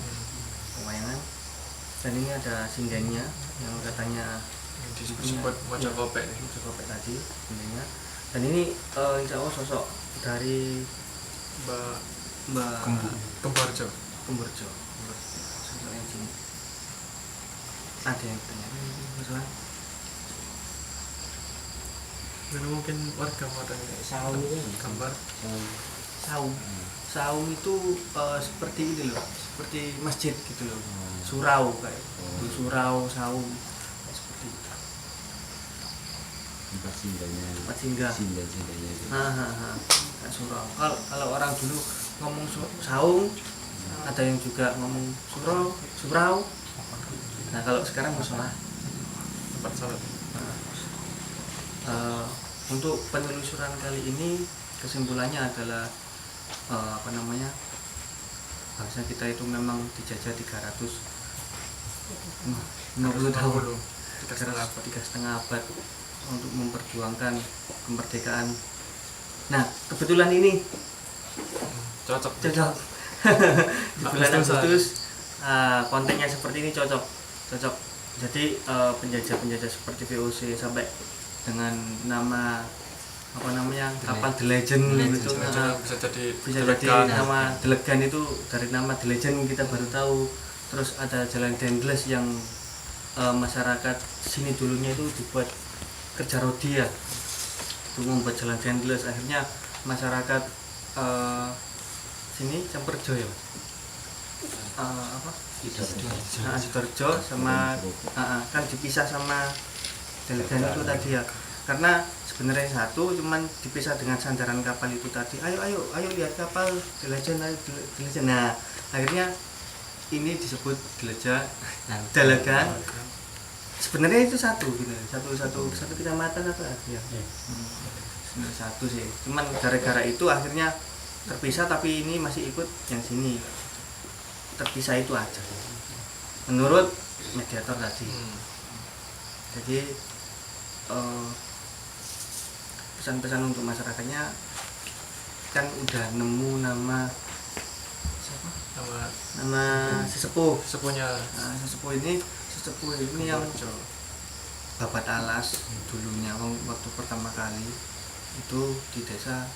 Dan ini ada sindennya yang katanya disebut Mojokopek tadi, sindennya. Dan ini insya Allah sosok dari Mbak Kemborjo. Sosok yang sini. Ada yang tanya masalah? Mungkin warga mau tanya gambar saung itu seperti ini loh, seperti masjid gitu loh, surau kayak surau, saung seperti itu. Tempat singgah. Kayak surau. Kalau orang dulu ngomong saung, ada yang juga ngomong surau. Nah kalau sekarang musola, tempat salat. Untuk penelusuran kali ini kesimpulannya adalah bangsa kita itu memang dijajah 350 tahun, 3,5 abad untuk memperjuangkan kemerdekaan. Nah kebetulan ini cocok di bulan Agustus, kontennya seperti ini cocok. Jadi penjajah seperti VOC sampai dengan nama kapal The Legend gitu, bisa jadi nama Delegan itu dari nama The Legend kita baru tahu. Terus ada Jalan Dendles yang masyarakat sini dulunya itu dibuat kerja rodi ya, itu membuat Jalan Dendles. Akhirnya masyarakat sini Camperjo ya, Sidoarjo sama kan dipisah sama Delegan itu tadi ya, karena sebenarnya satu, cuman dipisah dengan sandaran kapal itu tadi. Ayo lihat kapal Delegan. Nah akhirnya ini disebut Delegan. Sebenarnya itu satu kecamatan apa ya? Satu sih, cuman gara-gara itu akhirnya terpisah, tapi ini masih ikut yang sini. Terpisah itu aja menurut mediator tadi. Jadi pesan-pesan untuk masyarakatnya, kan udah nemu nama sesepuhnya. Sesepuh ini yang babat alas dulunya waktu pertama kali itu di desa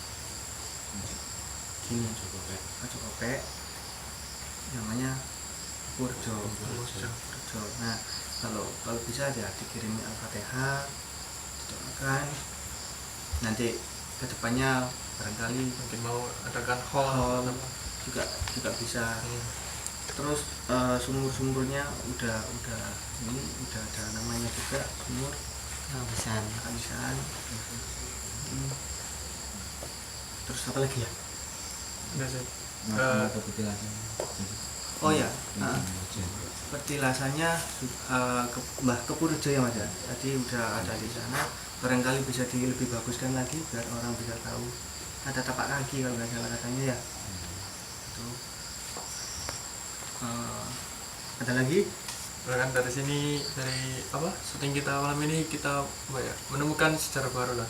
gini, Mojokopek, namanya Purjo. Nah kalau bisa ya dikirimi Al-Fatihah, didoakan, nanti kedepannya barangkali mungkin mau adakan hall juga bisa. Terus sumur-sumurnya udah ini udah ada namanya juga, sumur Kawisan. Terus apa lagi ya? Enggak sih. Oh ya, petilasannya Mbah Kepurjo ya Mas ya. Tadi udah ada di sana. Barangkali bisa lebih baguskan lagi biar orang bisa tahu. Ada tapak kaki kalau nggak salah katanya ya. Itu. Ada lagi? Bahkan dari sini, dari apa syuting kita malam ini kita menemukan sejarah baru lah,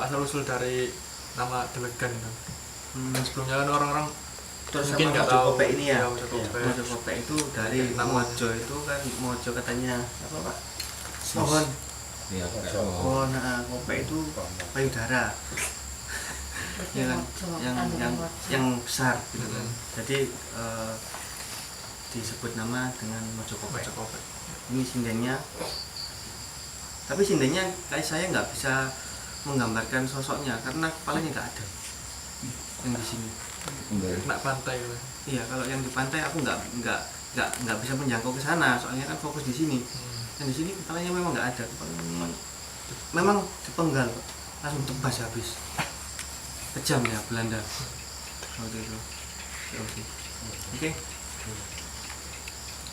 asal usul dari nama Delegan itu. Sebelumnya kan orang-orang Terus mungkin nggak tahu Kopek ini ya. Mojokopek. Mojokopek itu dari Nama. Mojo itu kan Mojo katanya apa Pak? Pohon. Iya, Pohon Kopek itu payudara. Ya kan? Yang besar gitu kan. Jadi disebut nama dengan Mojokopek. Ini sindennya. Tapi sindennya kayak saya nggak bisa menggambarkan sosoknya karena kepalanya nggak ada. Yang di sini. Nak pantai lah. Iya, kalau yang di pantai aku nggak bisa menjangkau ke sana, soalnya kan fokus di sini. Yang di sini kepalanya memang nggak ada, kepalanya memang dipenggal, Pak. Langsung tebas habis. Kejam ya Belanda. Waktu itu. Oke.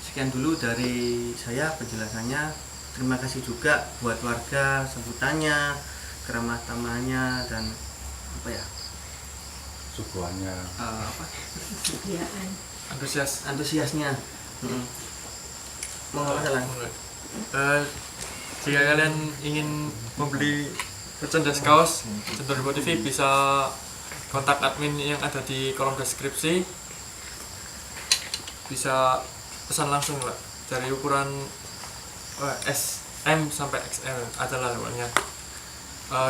Sekian dulu dari saya penjelasannya. Terima kasih juga buat warga sebutannya, keramah tamahnya dan apa ya? Suguhannya. Antusiasnya. Mau salah. Jika kalian ingin membeli merchandise kaos Cendol Ribo TV bisa kontak admin yang ada di kolom deskripsi, bisa pesan langsung lah dari ukuran S, M sampai XL adalah pokoknya.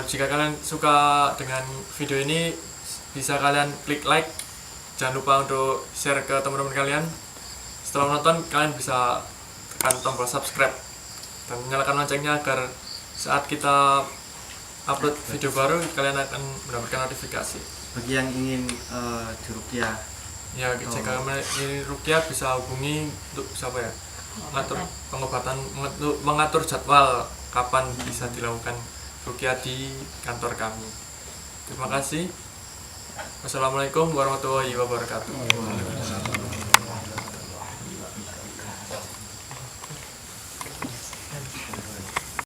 Jika kalian suka dengan video ini bisa kalian klik like, jangan lupa untuk share ke teman-teman kalian. Setelah menonton kalian bisa tekan tombol subscribe dan nyalakan loncengnya agar saat kita upload video baru kalian akan mendapatkan notifikasi. Bagi yang ingin diruqyah Ya, jika ini ruqyah bisa hubungi untuk siapa ya? Mengatur pengobatan, mengatur jadwal kapan bisa dilakukan ruqyah di kantor kami. Terima kasih. Wassalamualaikum warahmatullahi wabarakatuh.